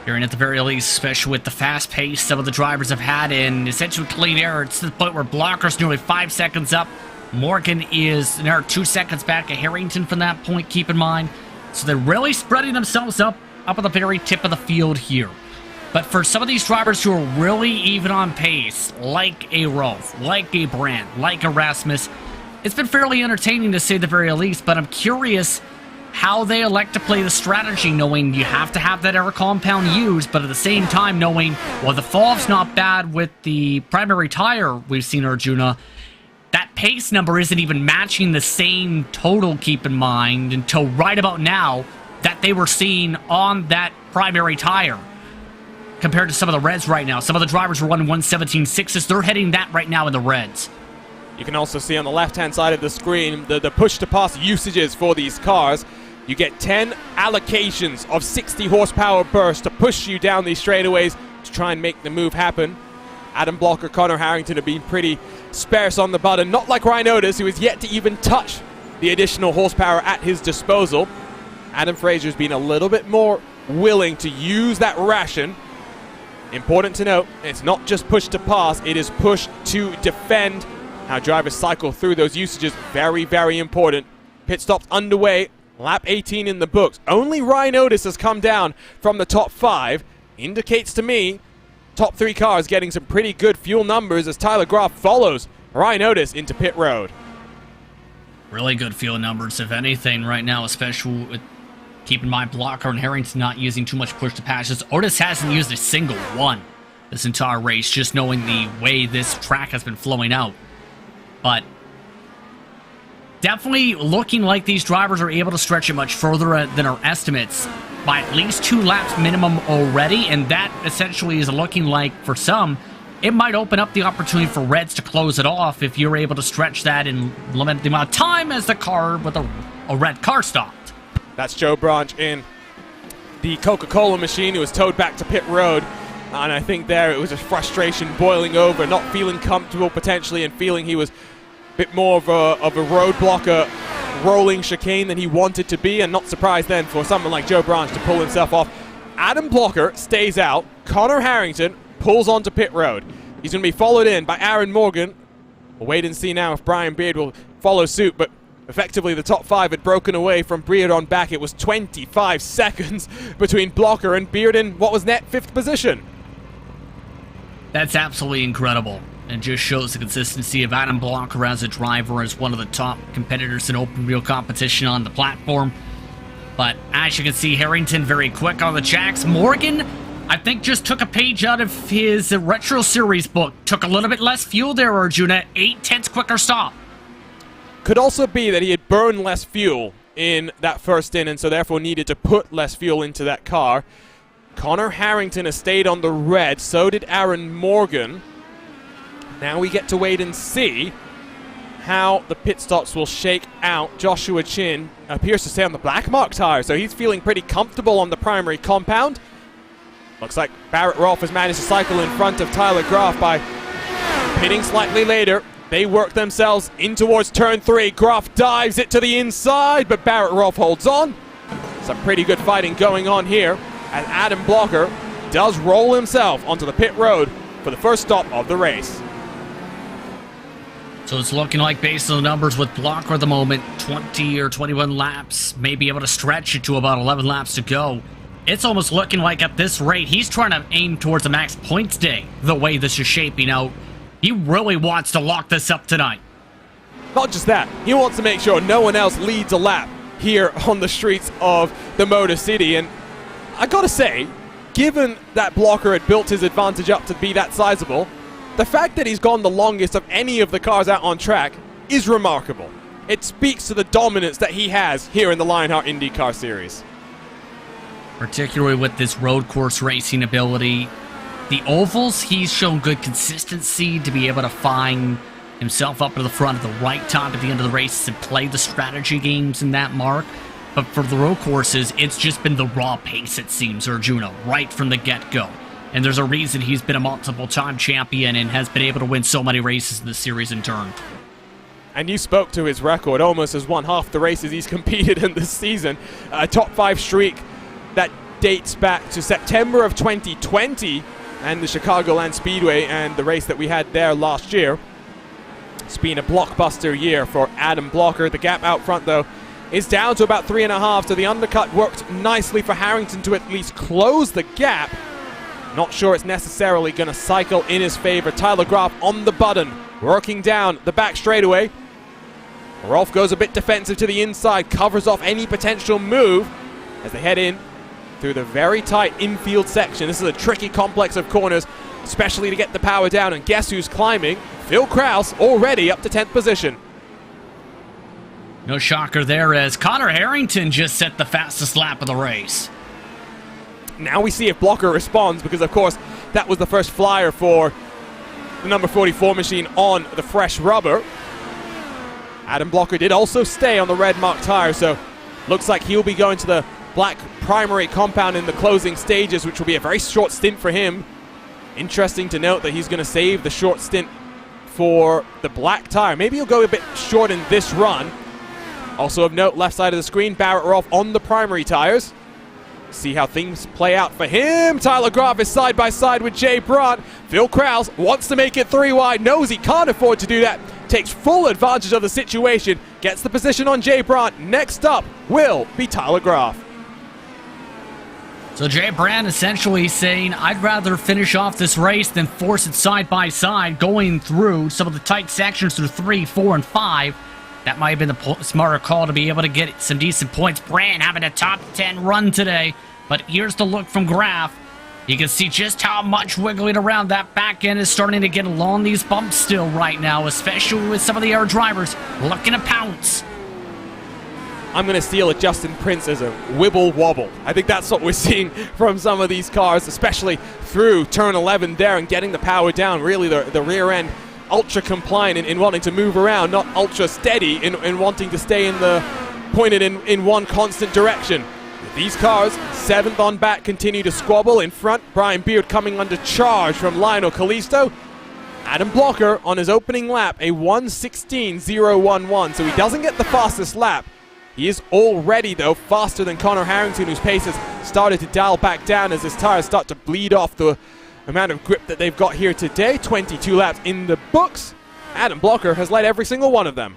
Hearing at the very least, especially with the fast pace some of the drivers have had in essentially clean air, it's to the point where Blocker's nearly 5 seconds up. Morgan is an hour 2 seconds back at Harrington from that point, keep in mind. So they're really spreading themselves up at the very tip of the field here. But for some of these drivers who are really even on pace, like a Rolfe, like a Brandt, like a Rasmus, it's been fairly entertaining to say the very least, but I'm curious how they elect to play the strategy, knowing you have to have that air compound used, but at the same time knowing, well, the fall-off's not bad with the primary tire we've seen, Arjuna. That pace number isn't even matching the same total, keep in mind, until right about now that they were seeing on that primary tire compared to some of the reds right now. Some of the drivers were running 1:17.6s. They're heading that right now in the reds. You can also see on the left-hand side of the screen the push-to-pass usages for these cars. You get 10 allocations of 60 horsepower bursts to push you down these straightaways to try and make the move happen. Adam Blocker, Connor Harrington have been pretty sparse on the button. Not like Ryan Otis, who has yet to even touch the additional horsepower at his disposal. Adam Fraser's been a little bit more willing to use that ration. Important to note, it's not just push to pass, it is push to defend. How drivers cycle through those usages, very, very important. Pit stops underway, lap 18 in the books. Only Ryan Otis has come down from the top 5. Indicates to me, top 3 cars getting some pretty good fuel numbers as Tyler Groff follows Ryan Otis into pit road. Really good fuel numbers, if anything, right now, especially with keep in mind Blocker and Harrington not using too much push to passes. Otis hasn't used a single one this entire race, just knowing the way this track has been flowing out. But definitely looking like these drivers are able to stretch it much further than our estimates by at least 2 laps minimum already, and that essentially is looking like, for some, it might open up the opportunity for Reds to close it off if you're able to stretch that and limit the amount of time as the car with a red car stopped. That's Joe Branch in the Coca-Cola machine who was towed back to pit road. And I think there it was just frustration boiling over, not feeling comfortable potentially and feeling he was a bit more of a roadblocker rolling chicane than he wanted to be. And not surprised then for someone like Joe Branch to pull himself off. Adam Blocker stays out. Connor Harrington pulls onto pit road. He's going to be followed in by Aaron Morgan. We'll wait and see now if Brian Beard will follow suit, but effectively, the top 5 had broken away from Beard on back. It was 25 seconds between Blocker and Beard in what was net 5th position. That's absolutely incredible, and just shows the consistency of Adam Blocker as a driver, as one of the top competitors in open wheel competition on the platform. But as you can see, Harrington very quick on the jacks. Morgan, I think, just took a page out of his Retro Series book. Took a little bit less fuel there, Arjuna. 8/10 quicker stop. Could also be that he had burned less fuel in that first stint and so therefore needed to put less fuel into that car. Connor Harrington has stayed on the red, so did Aaron Morgan. Now we get to wait and see how the pit stops will shake out. Joshua Chin appears to stay on the black mark tire, so he's feeling pretty comfortable on the primary compound. Looks like Barrett Rolfe has managed to cycle in front of Tyler Groff by pitting slightly later. They work themselves in towards turn 3. Groff dives it to the inside, but Barrett Rolfe holds on. Some pretty good fighting going on here, and Adam Blocker does roll himself onto the pit road for the first stop of the race. So it's looking like, based on the numbers with Blocker at the moment, 20 or 21 laps, may be able to stretch it to about 11 laps to go. It's almost looking like at this rate, he's trying to aim towards a max points day, the way this is shaping out. He really wants to lock this up tonight. Not just that, he wants to make sure no one else leads a lap here on the streets of the Motor City. And I gotta say, given that Blocker had built his advantage up to be that sizable, the fact that he's gone the longest of any of the cars out on track is remarkable. It speaks to the dominance that he has here in the Lionheart IndyCar Series. Particularly with this road course racing ability. The ovals, he's shown good consistency to be able to find himself up to the front at the right time at the end of the race and play the strategy games in that mark. But for the road courses, it's just been the raw pace, it seems, Arjuna, right from the get-go. And there's a reason he's been a multiple-time champion and has been able to win so many races in the series in turn. And you spoke to his record, almost has won half the races he's competed in this season. A top 5 streak that dates back to September of 2020 and the Chicagoland Speedway and the race that we had there last year. It's been a blockbuster year for Adam Blocker. The gap out front, though, is down to about 3.5, so the undercut worked nicely for Harrington to at least close the gap. Not sure it's necessarily going to cycle in his favor. Tyler Groff on the button, working down the back straightaway. Rolfe goes a bit defensive to the inside, covers off any potential move as they head in through the very tight infield section. This is a tricky complex of corners, especially to get the power down. And guess who's climbing? Phil Krause, already up to 10th position. No shocker there, as Connor Harrington just set the fastest lap of the race. Now we see if Blocker responds, because of course that was the first flyer for the number 44 machine on the fresh rubber. Adam Blocker did also stay on the red mark tire, so looks like he'll be going to the black primary compound in the closing stages, which will be a very short stint for him. Interesting to note that he's going to save the short stint for the black tire. Maybe he'll go a bit short in this run. Also of note, left side of the screen, Barrett Rolfe on the primary tires. see how things play out for him. Tyler Graf is side by side with Jay Brandt. Phil Krause wants to make it 3 wide, knows he can't afford to do that, takes full advantage of the situation, gets the position on Jay Brandt. Next up will be Tyler Graf. So Jay Brandt essentially saying, I'd rather finish off this race than force it side by side, going through some of the tight sections through 3, 4, and 5. That might have been the smarter call to be able to get some decent points. Brandt having a top 10 run today. But here's the look from Graf. You can see just how much wiggling around that back end is starting to get along these bumps still right now, especially with some of the air drivers looking to pounce. I'm going to steal a Justin Princeism, wibble wobble. I think that's what we're seeing from some of these cars, especially through turn 11 there and getting the power down. Really, the rear end ultra compliant in wanting to move around, not ultra steady in wanting to stay in the pointed in one constant direction. These cars, 7th on back, continue to squabble. In front, Brian Beard coming under charge from Lionel Kalisto. Adam Blocker on his opening lap, a 1:16.011, so he doesn't get the fastest lap. He is already, though, faster than Connor Harrington, whose pace has started to dial back down as his tires start to bleed off the amount of grip that they've got here today. 22 laps in the books. Adam Blocker has led every single one of them.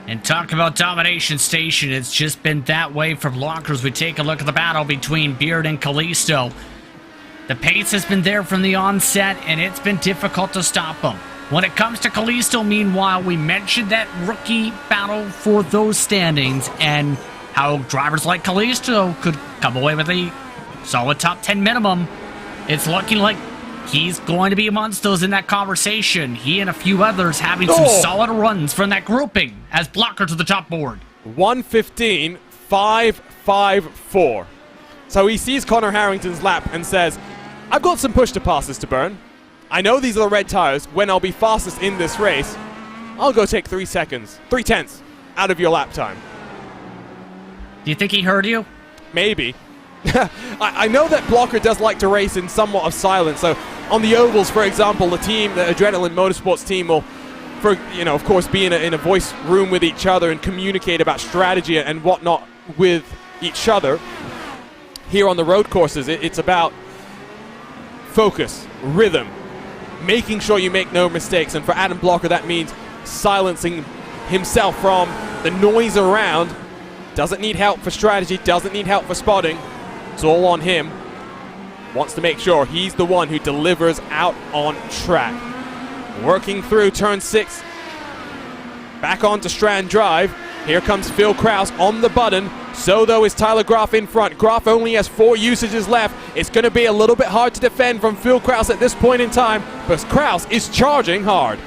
And talk about domination station, it's just been that way for Blockers. We take a look at the battle between Beard and Kalisto. The pace has been there from the onset, and it's been difficult to stop him. When it comes to Kalisto, meanwhile, we mentioned that rookie battle for those standings and how drivers like Kalisto could come away with a solid top 10 minimum. It's looking like he's going to be amongst those in that conversation. He and a few others having some solid runs from that grouping as Blocker to the top board. 1:15.554. So he sees Connor Harrington's lap and says, I've got some push to passes to burn. I know these are the red tires. When I'll be fastest in this race, I'll go take 3 seconds, 3/10 out of your lap time. Do you think he heard you? Maybe. I know that Blocker does like to race in somewhat of silence. So on the ovals, for example, the Adrenaline Motorsports team will, of course, be in a voice room with each other and communicate about strategy and whatnot with each other. Here on the road courses, it's about focus, rhythm, making sure you make no mistakes. And for Adam Blocker, that means silencing himself from the noise around. Doesn't need help for strategy, doesn't need help for spotting. It's all on him. Wants to make sure he's the one who delivers out on track. Working through turn 6. Back onto Strand Drive. Here comes Phil Krause on the button. So, though, is Tyler Graf in front. Graf only has 4 usages left. It's going to be a little bit hard to defend from Phil Krause at this point in time, but Krause is charging hard.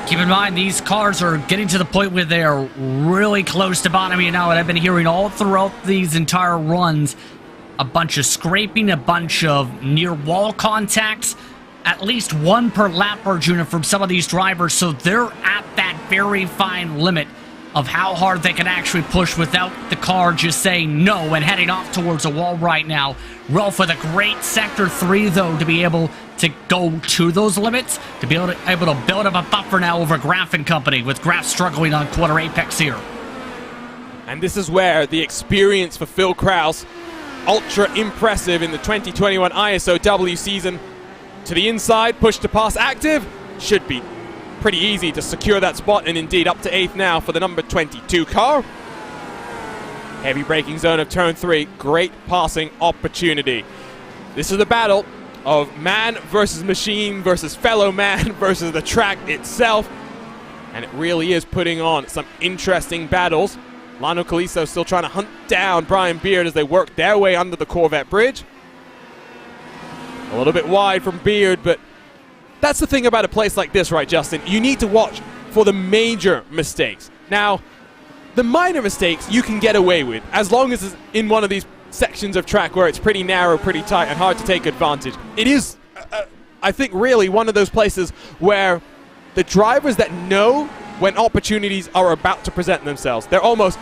Keep in mind, these cars are getting to the point where they're really close to bottoming out, and I've been hearing all throughout these entire runs a bunch of scraping, a bunch of near-wall contacts, at least 1 per lap, Arjuna, from some of these drivers, so they're at that very fine limit of how hard they can actually push without the car just saying no and heading off towards a wall right now. Ralph with a great Sector 3, though, to be able to go to those limits, to be able to build up a buffer now over Graf and company, with Graf struggling on quarter apex here. And this is where the experience for Phil Krause, ultra impressive in the 2021 ISOW season. To the inside, push to pass active, should be pretty easy to secure that spot, and indeed up to 8th now for the number 22 car. Heavy braking zone of turn 3, great passing opportunity. This is the battle of man versus machine versus fellow man versus the track itself, and it really is putting on some interesting battles. Lionel Kalisto still trying to hunt down Brian Beard as they work their way under the Corvette bridge. A little bit wide from Beard, but that's the thing about a place like this, right, Justin? You need to watch for the major mistakes. Now, the minor mistakes you can get away with as long as it's in one of these sections of track where it's pretty narrow, pretty tight, and hard to take advantage. It is, I think, really one of those places where the drivers that know when opportunities are about to present themselves, they're almost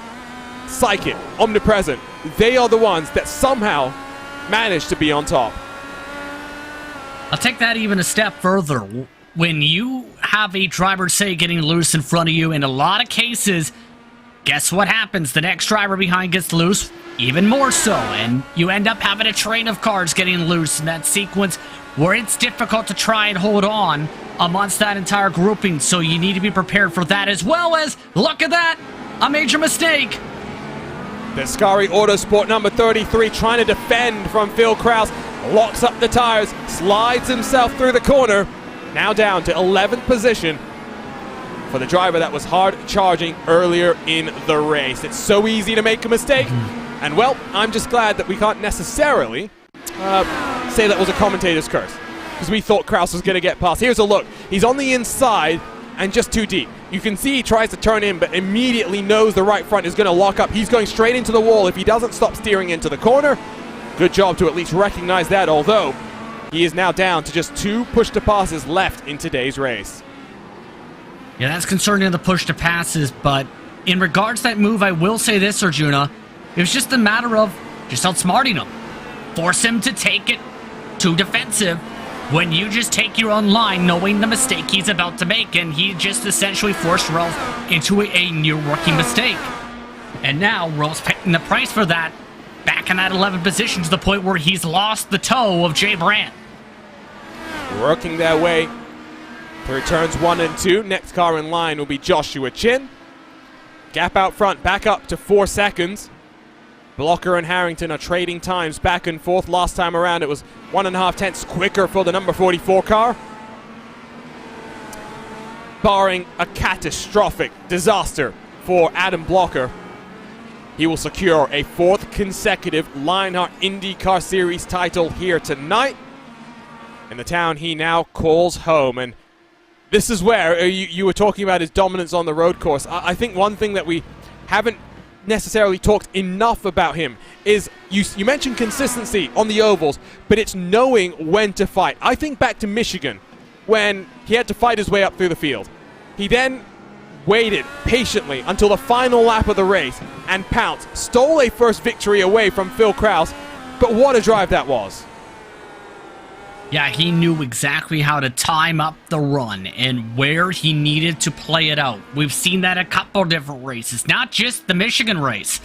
psychic, omnipresent. They are the ones that somehow manage to be on top. I'll take that even a step further. When you have a driver, say, getting loose in front of you, in a lot of cases, guess what happens? The next driver behind gets loose, even more so, and you end up having a train of cars getting loose in that sequence where it's difficult to try and hold on amongst that entire grouping, so you need to be prepared for that, as well as, look at that, a major mistake. Descari Autosport number 33 trying to defend from Phil Krause, locks up the tires, slides himself through the corner, now down to 11th position for the driver that was hard charging earlier in the race. It's so easy to make a mistake, and well, I'm just glad that we can't necessarily say that was a commentator's curse, because we thought Krause was going to get past. Here's a look. He's on the inside and just too deep. You can see he tries to turn in, but immediately knows the right front is going to lock up. He's going straight into the wall if he doesn't stop steering into the corner. Good job to at least recognize that, although he is now down to just 2 push-to-passes left in today's race. Yeah, that's concerning, the push to passes, but in regards to that move, I will say this, Arjuna, it was just a matter of just outsmarting him. Force him to take it too defensive when you just take your own line knowing the mistake he's about to make, and he just essentially forced Ralph into a near rookie mistake. And now Ralph's paying the price for that, back in that 11th position to the point where he's lost the toe of Jay Brandt. Working their way through turns 1 and 2. Next car in line will be Joshua Chin. Gap out front, back up to 4 seconds. Blocker and Harrington are trading times back and forth. Last time around it was 1.5 tenths quicker for the number 44 car. Barring a catastrophic disaster for Adam Blocker, he will secure a 4th consecutive Lionheart IndyCar Series title here tonight in the town he now calls home. And this is where you were talking about his dominance on the road course. I think one thing that we haven't necessarily talked enough about him is you mentioned consistency on the ovals, but it's knowing when to fight. I think back to Michigan when he had to fight his way up through the field. He then waited patiently until the final lap of the race and pounced, stole a first victory away from Phil Krause, but what a drive that was. Yeah, he knew exactly how to time up the run and where he needed to play it out. We've seen that a couple different races, not just the Michigan race.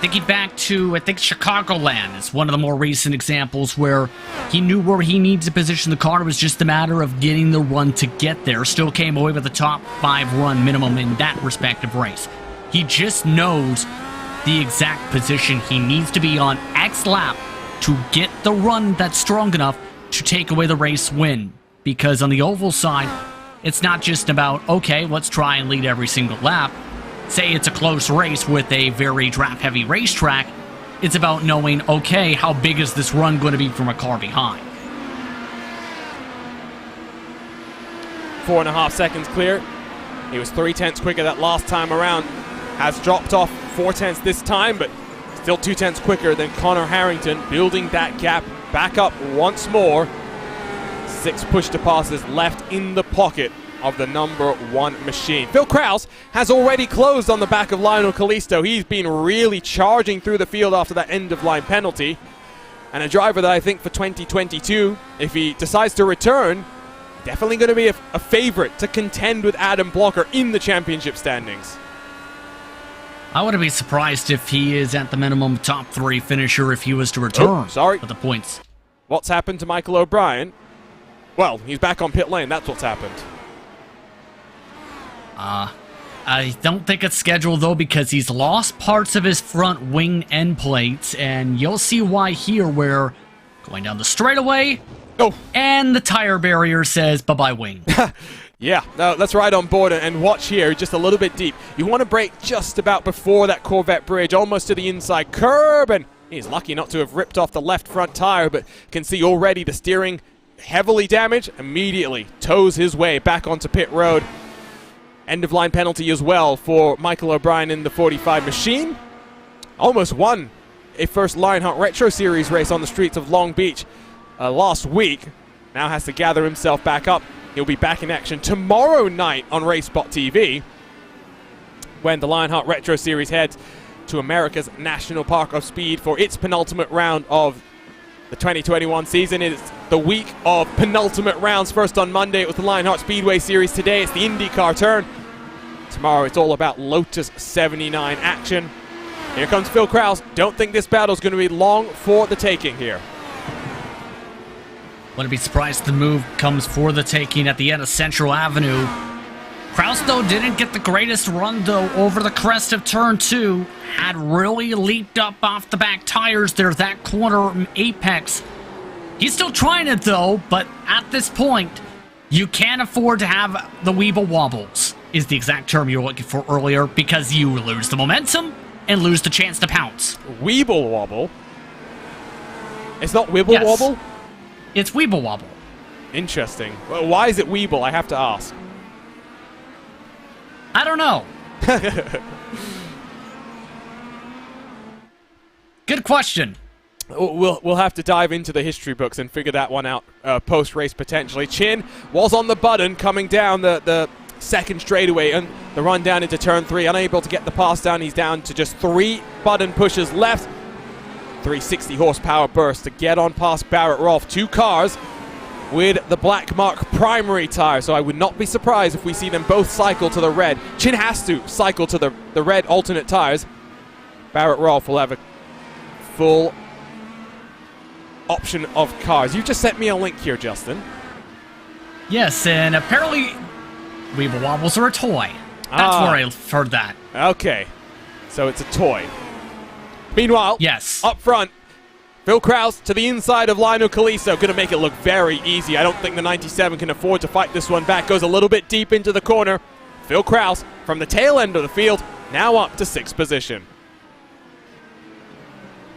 Thinking back to, Chicagoland is one of the more recent examples where he knew where he needed to position the car. It was just a matter of getting the run to get there. Still came away with a top 5 run minimum in that respective race. He just knows the exact position he needs to be on X lap to get the run that's strong enough to take away the race win. Because on the oval side, it's not just about, okay, let's try and lead every single lap. Say it's a close race with a very draft-heavy racetrack, it's about knowing, okay, how big is this run going to be from a car behind? 4.5 seconds clear. He was 3 tenths quicker that last time around. Has dropped off 4 tenths this time, but still 2 tenths quicker than Connor Harrington, building that gap back up once more. 6 push-to-passes left in the pocket of the number 1 machine. Phil Krause has already closed on the back of Lionel Kalisto. He's been really charging through the field after that end-of-line penalty. And a driver that I think for 2022, if he decides to return, definitely going to be a favorite to contend with Adam Blocker in the championship standings. I wouldn't be surprised if he is at the minimum top 3 finisher if he was to return for the points. What's happened to Michael O'Brien? Well, he's back on pit lane. That's what's happened. I don't think it's scheduled, though, because he's lost parts of his front wing end plates, and you'll see why here, where going down the straightaway, and the tire barrier says bye-bye wing. Yeah, no, let's ride on board and watch here, just a little bit deep. You want to brake just about before that Corvette bridge, almost to the inside curb, and he's lucky not to have ripped off the left front tire, but can see already the steering heavily damaged, immediately tows his way back onto pit road. End-of-line penalty as well for Michael O'Brien in the 45 machine. Almost won a first Lionheart Retro Series race on the streets of Long Beach last week. Now has to gather himself back up. He'll be back in action tomorrow night on RaceSpot TV when the Lionheart Retro Series heads to America's National Park of Speed for its penultimate round of the 2021 season. It's the week of penultimate rounds. First on Monday, it was the Lionheart Speedway Series. Today, it's the IndyCar turn. Tomorrow it's all about Lotus 79 action. Here comes Phil Krause. Don't think this battle's going to be long for the taking here. Wouldn't be surprised if the move comes for the taking at the end of Central Avenue. Krause, though, didn't get the greatest run, though, over the crest of Turn 2. Had really leaped up off the back tires there, that corner apex. He's still trying it, though, but at this point, you can't afford to have the Weeble wobbles, is the exact term you were looking for earlier, because you lose the momentum and lose the chance to pounce. Weeble wobble? It's not Wibble wobble? It's Weeble wobble. Interesting. Well, why is it Weeble? I have to ask. I don't know. Good question. We'll have to dive into the history books and figure that one out post-race potentially. Chin was on the button coming down the second straightaway and the run down into turn 3. Unable to get the pass down. He's down to just 3 button pushes left. 360 horsepower burst to get on past Barrett Rolfe. 2 cars with the black mark primary tire, so I would not be surprised if we see them both cycle to the red. Chin has to cycle to the red alternate tires. Barrett Rolfe will have a full option of cars. You just sent me a link here, Justin. Yes, and apparently Weeble wobbles are a toy. That's where I heard that. Okay, so it's a toy. Meanwhile, yes, up front, Phil Krause to the inside of Lionel Calisto. Going to make it look very easy. I don't think the 97 can afford to fight this one back. Goes a little bit deep into the corner. Phil Krause from the tail end of the field, now up to 6th position.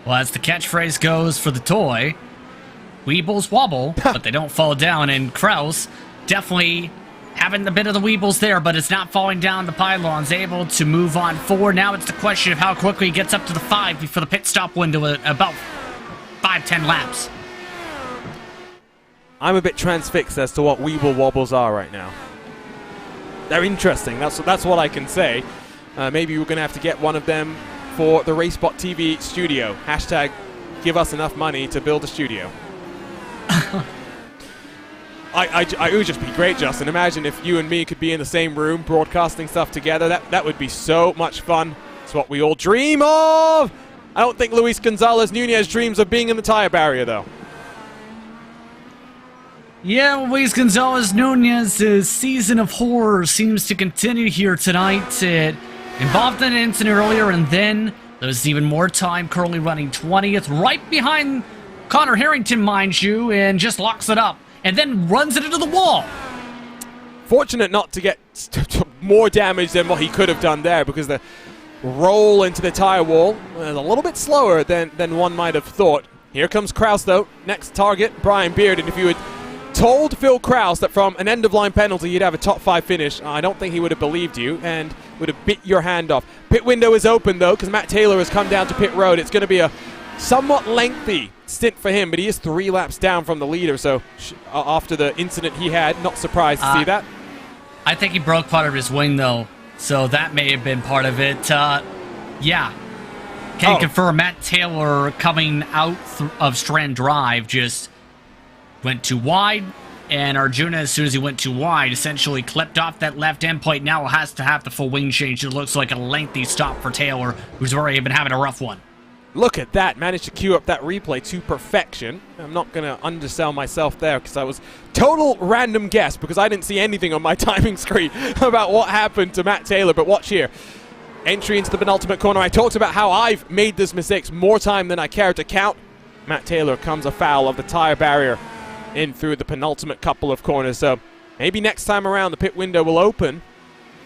Well, as the catchphrase goes for the toy, Weebles wobble, but they don't fall down. And Krause definitely having a bit of the Weebles there, but it's not falling down the pylons. Able to move on forward. Now it's the question of how quickly he gets up to the 5 before the pit stop window at about 5-10 laps. I'm a bit transfixed as to what Weeble wobbles are right now. They're interesting. That's what I can say. Maybe we're going to have to get one of them for the RaceBot TV studio. Hashtag give us enough money to build a studio. It would just be great, Justin. Imagine if you and me could be in the same room broadcasting stuff together. That would be so much fun. It's what we all dream of. I don't think Luis Gonzalez Nunez dreams of being in the tire barrier, though. Yeah, Luis Gonzalez Nunez's season of horror seems to continue here tonight. It involved an incident earlier, and then there's even more time, currently running 20th, right behind Connor Harrington, mind you, and just locks it up, and then runs it into the wall. Fortunate not to get more damage than what he could have done there, because the roll into the tire wall is a little bit slower than one might have thought. Here comes Krause, though. Next target, Brian Beard. And if you had told Phil Krause that from an end-of-line penalty you'd have a top 5 finish, I don't think he would have believed you and would have bit your hand off. Pit window is open, though, because Matt Taylor has come down to pit road. It's going to be a somewhat lengthy stint for him, but he is 3 laps down from the leader, so after the incident he had, not surprised to see that. I think he broke part of his wing, though, so that may have been part of it. Yeah. Can confirm Matt Taylor coming out of Strand Drive just went too wide, and Arjuna, as soon as he went too wide, essentially clipped off that left end plate. Now has to have the full wing change. It looks like a lengthy stop for Taylor, who's already been having a rough one. Look at that. Managed to queue up that replay to perfection. I'm not going to undersell myself there because I was total random guess because I didn't see anything on my timing screen about what happened to Matt Taylor. But watch here. Entry into the penultimate corner. I talked about how I've made these mistakes more time than I care to count. Matt Taylor comes afoul of the tire barrier in through the penultimate couple of corners. So maybe next time around the pit window will open.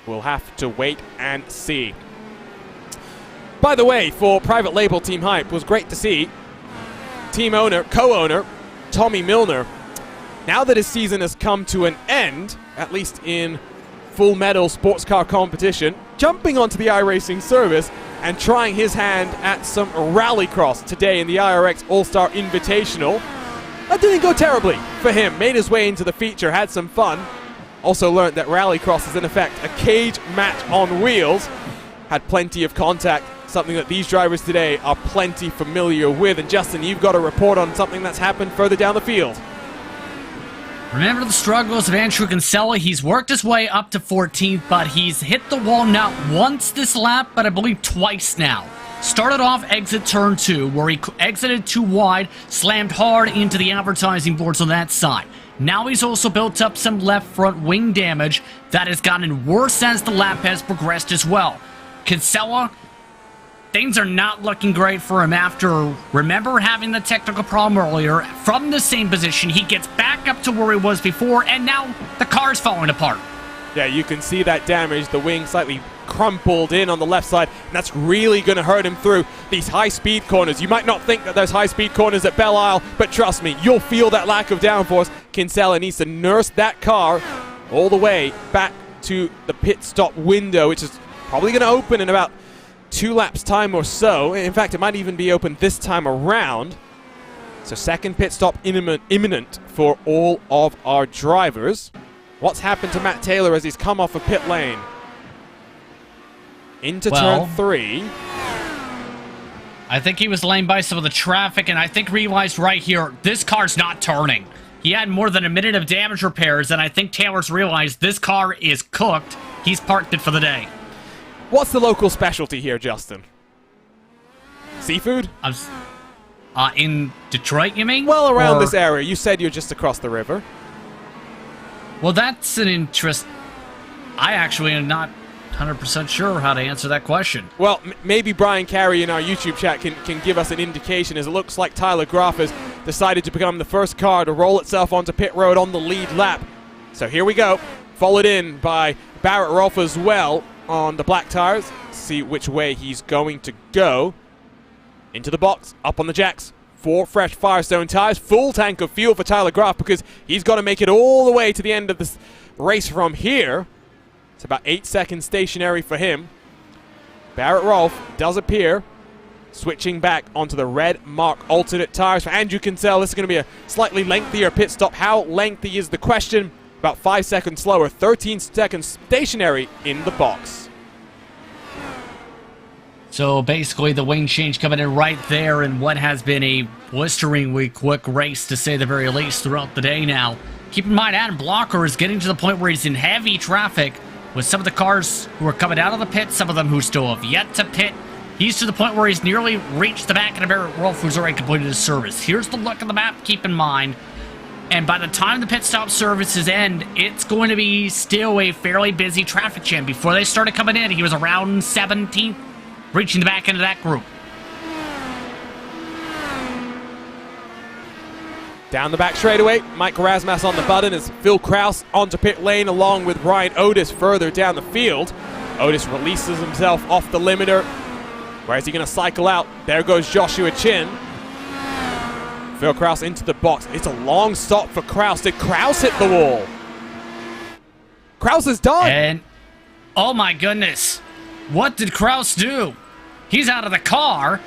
We'll have to wait and see. By the way, for private label Team Hype, it was great to see team owner, co-owner, Tommy Milner, now that his season has come to an end, at least in full metal sports car competition, jumping onto the iRacing service and trying his hand at some rallycross today in the IRX All-Star Invitational. That didn't go terribly for him. Made his way into the feature, had some fun. Also learned that rallycross is in effect a cage match on wheels. Had plenty of contact, something that these drivers today are plenty familiar with. And Justin, you've got a report on something that's happened further down the field. Remember the struggles of Andrew Kinsella. He's worked his way up to 14th, but he's hit the wall not once this lap, but I believe twice now. Started off exit turn 2, where he exited too wide, slammed hard into the advertising boards on that side. Now he's also built up some left front wing damage that has gotten worse as the lap has progressed as well. Kinsella, things are not looking great for him after, remember having the technical problem earlier. From the same position, he gets back up to where he was before, and now the car's falling apart. Yeah, you can see that damage. The wing slightly crumpled in on the left side, and that's really going to hurt him through these high-speed corners. You might not think that there's high-speed corners at Belle Isle, but trust me, you'll feel that lack of downforce. Kinsella needs to nurse that car all the way back to the pit stop window, which is probably going to open in about 2 laps time or so. In fact, it might even be open this time around. So second pit stop imminent for all of our drivers. What's happened to Matt Taylor as he's come off of pit lane? Into turn 3. I think he was laying by some of the traffic, and I think realized right here, this car's not turning. He had more than a minute of damage repairs, and I think Taylor's realized this car is cooked. He's parked it for the day. What's the local specialty here, Justin? Seafood? In Detroit, you mean? Well, around this area. You said you're just across the river. Well, that's an interest. I actually am not 100% sure how to answer that question. Well, maybe Brian Carey in our YouTube chat can give us an indication, as it looks like Tyler Groff has decided to become the first car to roll itself onto pit road on the lead lap. So here we go. Followed in by Barrett Rolfe as well on the black tires. See which way he's going to go. Into the box, up on the jacks. 4 fresh Firestone tires, full tank of fuel for Tyler Groff, because he's got to make it all the way to the end of this race from here. It's about 8 seconds stationary for him. Barrett Rolfe does appear, switching back onto the red mark alternate tires for Andrew Kinsella. This is going to be a slightly lengthier pit stop. How lengthy is the question? About 5 seconds slower, 13 seconds stationary in the box. So basically the wing change coming in right there in what has been a blisteringly quick race, to say the very least, throughout the day now. Keep in mind, Adam Blocker is getting to the point where he's in heavy traffic with some of the cars who are coming out of the pit, some of them who still have yet to pit. He's to the point where he's nearly reached the back of Barrett Rolfe, who's already completed his service. Here's the look of the map, keep in mind. And by the time the pit stop services end, it's going to be still a fairly busy traffic jam. Before they started coming in, he was around 17th. Reaching the back end of that group. Down the back straightaway, Mike Rasmus on the button as Phil Kraus onto pit lane along with Ryan Otis further down the field. Otis releases himself off the limiter. Where is he going to cycle out? There goes Joshua Chin. Phil Kraus into the box. It's a long stop for Kraus. Did Kraus hit the wall? Kraus is done. And, oh my goodness. What did Kraus do? He's out of the car.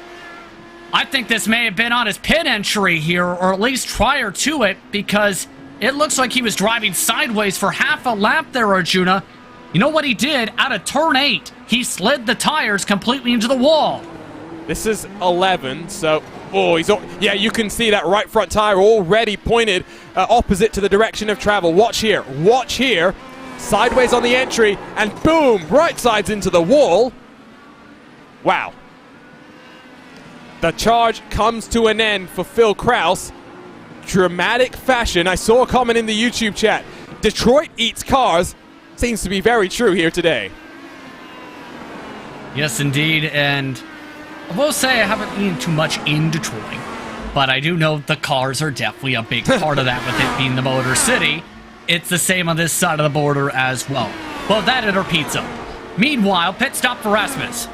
I think this may have been on his pit entry here, or at least prior to it, because it looks like he was driving sideways for half a lap there, Arjuna. You know what he did? Out of turn 8, he slid the tires completely into the wall. This is 11, so... Oh, yeah, you can see that right front tire already pointed opposite to the direction of travel. Watch here. Watch here. Sideways on the entry, and boom, right sides into the wall. Wow. The charge comes to an end for Phil Kraus. Dramatic fashion. I saw a comment in the YouTube chat. Detroit eats cars. Seems to be very true here today. Yes, indeed, and I will say I haven't eaten too much in Detroit, but I do know the cars are definitely a big part of that, with it being the Motor City. It's the same on this side of the border as well. Well, that and our pizza. Meanwhile, pit stop for Rasmus.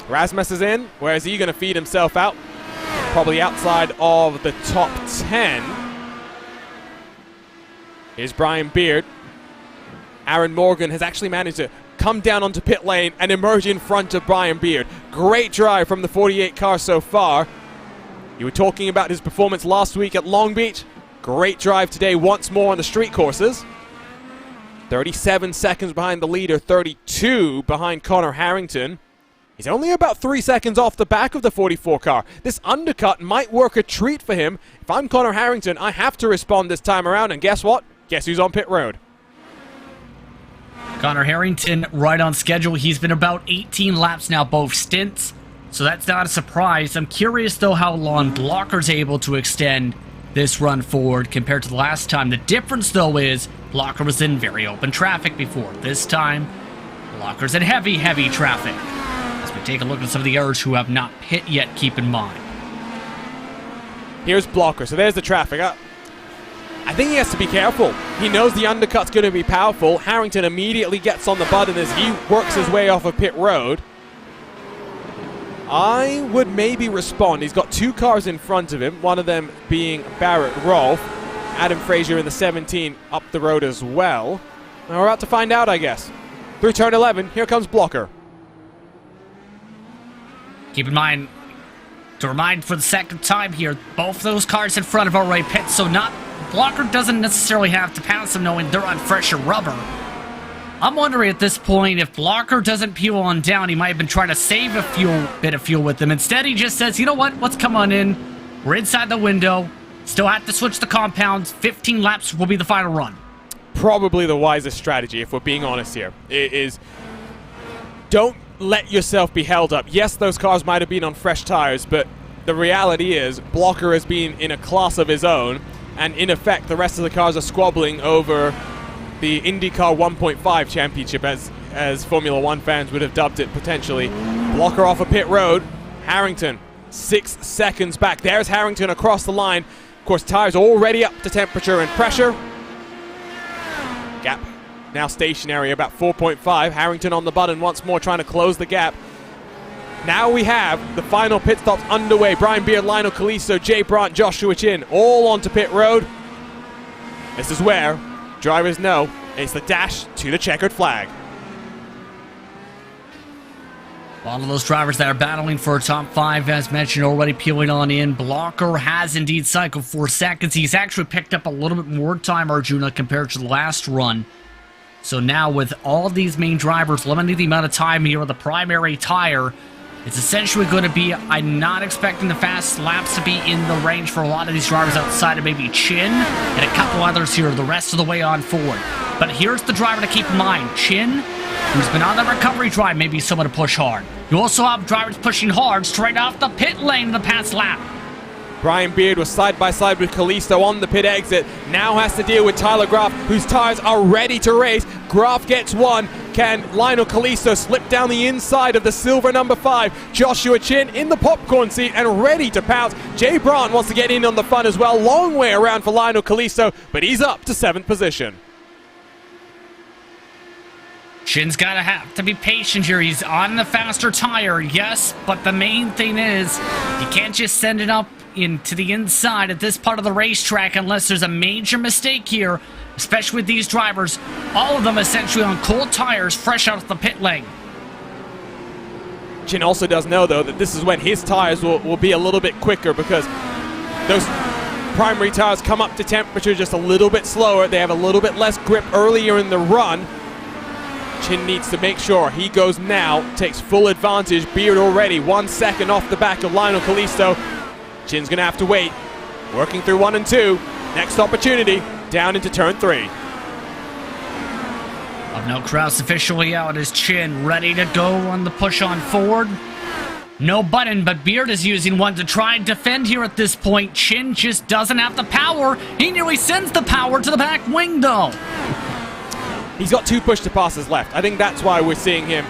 Rasmus is in. Where is he going to feed himself out? Probably outside of the top 10. Here's Brian Beard. Aaron Morgan has actually managed to come down onto pit lane and emerge in front of Brian Beard. Great drive from the 48 car so far. You were talking about his performance last week at Long Beach. Great drive today once more on the street courses. 37 seconds behind the leader, 32 behind Connor Harrington. He's only about 3 seconds off the back of the 44 car. This undercut might work a treat for him. If I'm Connor Harrington, I have to respond this time around, and guess what? Guess who's on pit road? Connor Harrington right on schedule. He's been about 18 laps now, both stints. So that's not a surprise. I'm curious, though, how long Blocker's able to extend this run forward compared to the last time. The difference, though, is Blocker was in very open traffic before. This time, Blocker's in heavy, heavy traffic. As we take a look at some of the others who have not pit yet, keep in mind. Here's Blocker. So there's the traffic. I think he has to be careful. He knows the undercut's going to be powerful. Harrington immediately gets on the button as he works his way off of pit road. I would maybe respond. He's got 2 cars in front of him, one of them being Barrett Rolfe. Adam Frazier in the 17 up the road as well. And we're about to find out, I guess. Through turn 11, here comes Blocker. Keep in mind, to remind for the second time here, both those cars in front of already pit, so Blocker doesn't necessarily have to pass them knowing they're on fresher rubber. I'm wondering at this point if Blocker doesn't peel on down, he might have been trying to save a bit of fuel with them. Instead, he just says, you know what, let's come on in. We're inside the window. Still have to switch the compounds. 15 laps will be the final run. Probably the wisest strategy, if we're being honest here, is don't let yourself be held up. Yes, those cars might have been on fresh tires, but the reality is Blocker has been in a class of his own, and in effect, the rest of the cars are squabbling over the IndyCar 1.5 championship, as Formula One fans would have dubbed it potentially. Blocker off a pit road. Harrington, 6 seconds back. There's Harrington across the line. Of course, tires already up to temperature and pressure. Gap now stationary, about 4.5. Harrington on the button once more, trying to close the gap. Now we have the final pit stops underway. Brian Beard, Lionel Calisto, Jay Brandt, Joshua Chin, all onto pit road. This is where drivers know it's the dash to the checkered flag. A lot of those drivers that are battling for a top 5, as mentioned, already peeling on in. Blocker has indeed cycled 4 seconds. He's actually picked up a little bit more time, Arjuna, compared to the last run. So now with all these main drivers limiting the amount of time here with the primary tire, it's essentially going to be, I'm not expecting the fast laps to be in the range for a lot of these drivers outside of maybe Chin and a couple others here the rest of the way on forward. But here's the driver to keep in mind. Chin, who's been on the recovery drive, maybe someone to push hard. You also have drivers pushing hard straight off the pit lane in the past lap. Brian Beard was side by side with Kalisto on the pit exit. Now has to deal with Tyler Graf, whose tires are ready to race. Graf gets one. Can Lionel Kalisto slip down the inside of the silver number 5? Joshua Chin in the popcorn seat and ready to pounce. Jay Brandt wants to get in on the fun as well. Long way around for Lionel Kalisto, but he's up to 7th position. Chin's gotta have to be patient here. He's on the faster tire, yes, but the main thing is you can't just send it up into the inside at this part of the racetrack unless there's a major mistake here, especially with these drivers, all of them essentially on cold tires fresh out of the pit lane. Chin also does know, though, that this is when his tires will be a little bit quicker because those primary tires come up to temperature just a little bit slower. They have a little bit less grip earlier in the run. Chin needs to make sure he goes now, takes full advantage. Beard already 1 second off the back of Lionel Kalisto. Chin's going to have to wait. Working through 1 and 2. Next opportunity, down into turn 3. Now Kraus officially out as Chin ready to go on the push on forward. No button, but Beard is using one to try and defend here at this point. Chin just doesn't have the power. He nearly sends the power to the back wing, though. He's got 2 push-to-passes left. I think that's why we're seeing him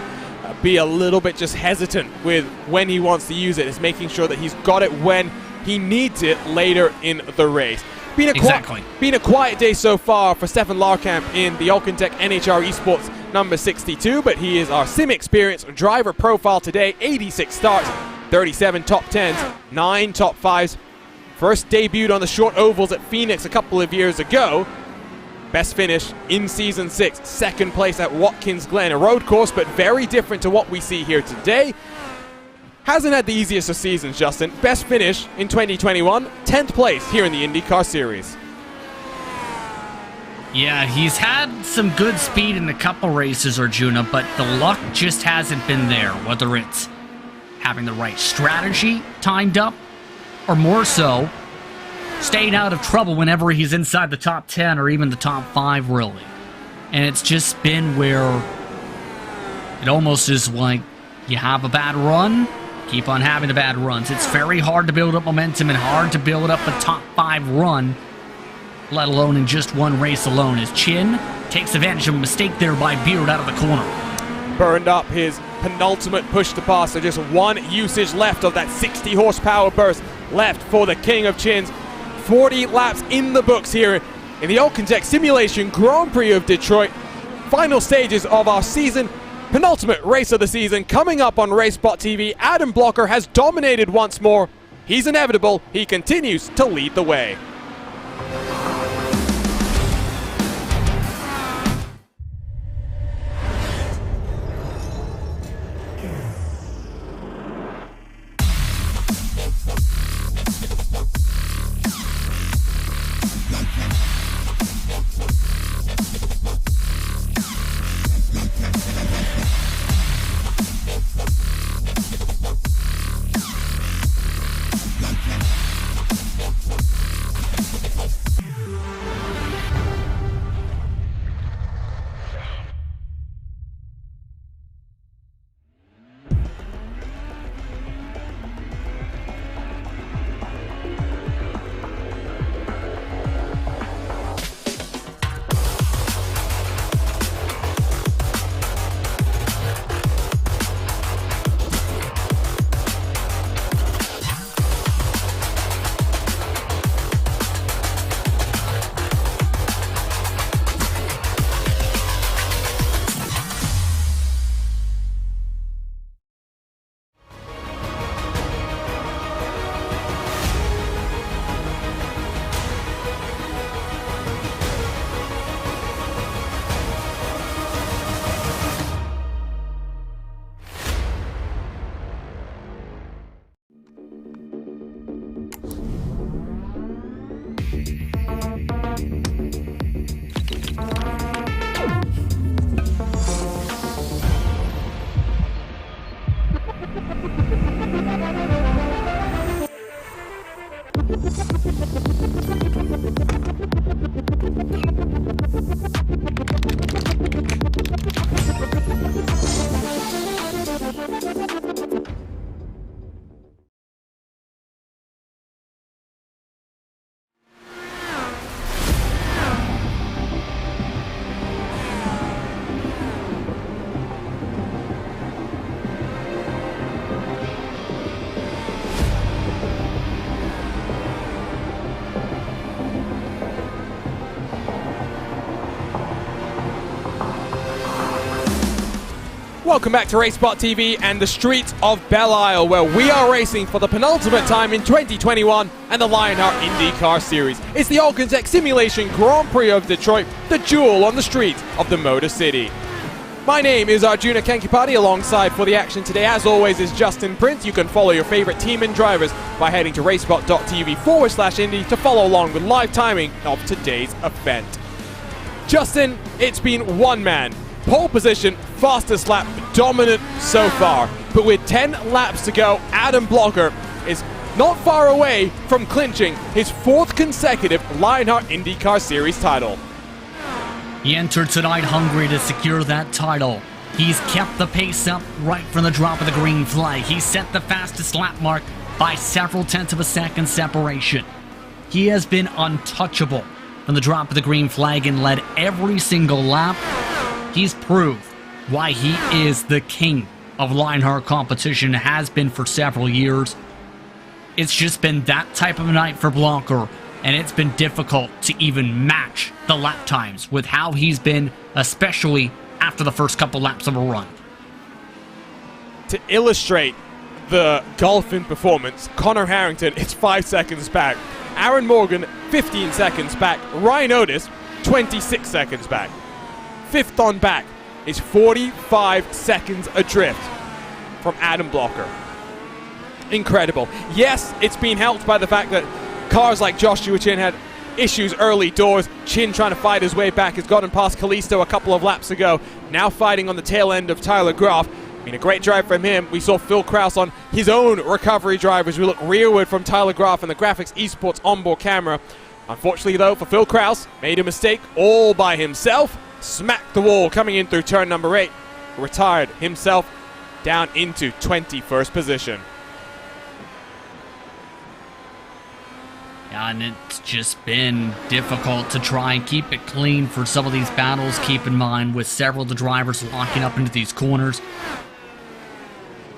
be a little bit just hesitant with when he wants to use it. Is making sure that he's got it when he needs it later in the race. Been a quiet day so far for Stefan Larkamp in the Alcantech NHR Esports number 62, but he is our sim experience driver profile today. 86 starts, 37 top 10s, 9 top 5s. First debuted on the short ovals at Phoenix a couple of years ago. Best finish in Season 6, second place at Watkins Glen. A road course, but very different to what we see here today. Hasn't had the easiest of seasons, Justin. Best finish in 2021, 10th place here in the IndyCar Series. Yeah, he's had some good speed in a couple races, Arjuna, but the luck just hasn't been there, whether it's having the right strategy timed up, or more so, staying out of trouble whenever he's inside the top 10 or even the top 5, really. And it's just been where it almost is like you have a bad run, keep on having the bad runs. It's very hard to build up momentum and hard to build up a top 5 run, let alone in just one race alone, as Chin takes advantage of a mistake there by Beard out of the corner. Burned up his penultimate push to pass, so just one usage left of that 60 horsepower burst left for the King of Chins. 40 laps in the books here in the Old-Context Simulation Grand Prix of Detroit. Final stages of our season, penultimate race of the season coming up on RaceBot TV. Adam Blocker has dominated once more. He's inevitable. He continues to lead the way. Welcome back to RaceBot TV and the streets of Belle Isle, where we are racing for the penultimate time in 2021 and the Lionheart IndyCar Series. It's the Old-Context Simulation Grand Prix of Detroit, the jewel on the streets of the Motor City. My name is Arjuna Kankipati. Alongside for the action today, as always, is Justin Prince. You can follow your favorite team and drivers by heading to racebot.tv/Indy to follow along with live timing of today's event. Justin, it's been one man. Pole position, fastest lap, dominant so far. But with 10 laps to go, Adam Blocker is not far away from clinching his 4th consecutive Lionheart IndyCar Series title. He entered tonight hungry to secure that title. He's kept the pace up right from the drop of the green flag. He set the fastest lap mark by several tenths of a second separation. He has been untouchable from the drop of the green flag and led every single lap. He's proved why he is the king of Lionheart competition, has been for several years. It's just been that type of a night for Blocker, and it's been difficult to even match the lap times with how he's been, especially after the first couple laps of a run. To illustrate the golfing performance, Connor Harrington is 5 seconds back. Aaron Morgan, 15 seconds back. Ryan Otis, 26 seconds back. 5th on back is 45 seconds adrift from Adam Blocker. Incredible. Yes, it's been helped by the fact that cars like Joshua Chin had issues early doors. Chin trying to fight his way back has gotten past Kalisto a couple of laps ago. Now fighting on the tail end of Tyler Groff. a great drive from him. We saw Phil Kraus on his own recovery drive as we look rearward from Tyler Graf and the Graphics Esports onboard camera. Unfortunately, though, for Phil Kraus, made a mistake all by himself, smacked the wall coming in through turn number 8, retired himself down into 21st position. Yeah, and it's just been difficult to try and keep it clean for some of these battles. Keep in mind, with several of the drivers locking up into these corners,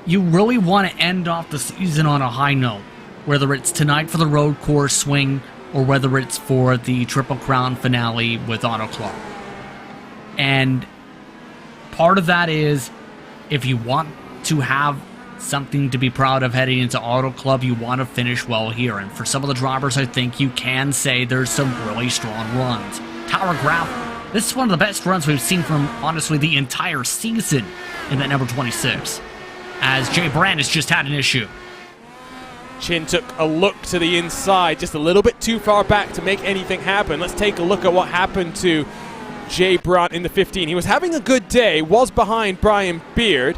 you really want to end off the season on a high note, whether it's tonight for the road course swing or whether it's for the Triple Crown finale with Auto Club. And part of that is, if you want to have something to be proud of heading into Auto Club, you want to finish well here. And for some of the drivers, I think you can say there's some really strong runs. Tyler Graf, this is one of the best runs we've seen from, honestly, the entire season in that number 26. As Jay Brand has just had an issue. Chin took a look to the inside, just a little bit too far back to make anything happen. Let's take a look at what happened to Jay Brandt in the 15. He was having a good day, was behind Brian Beard.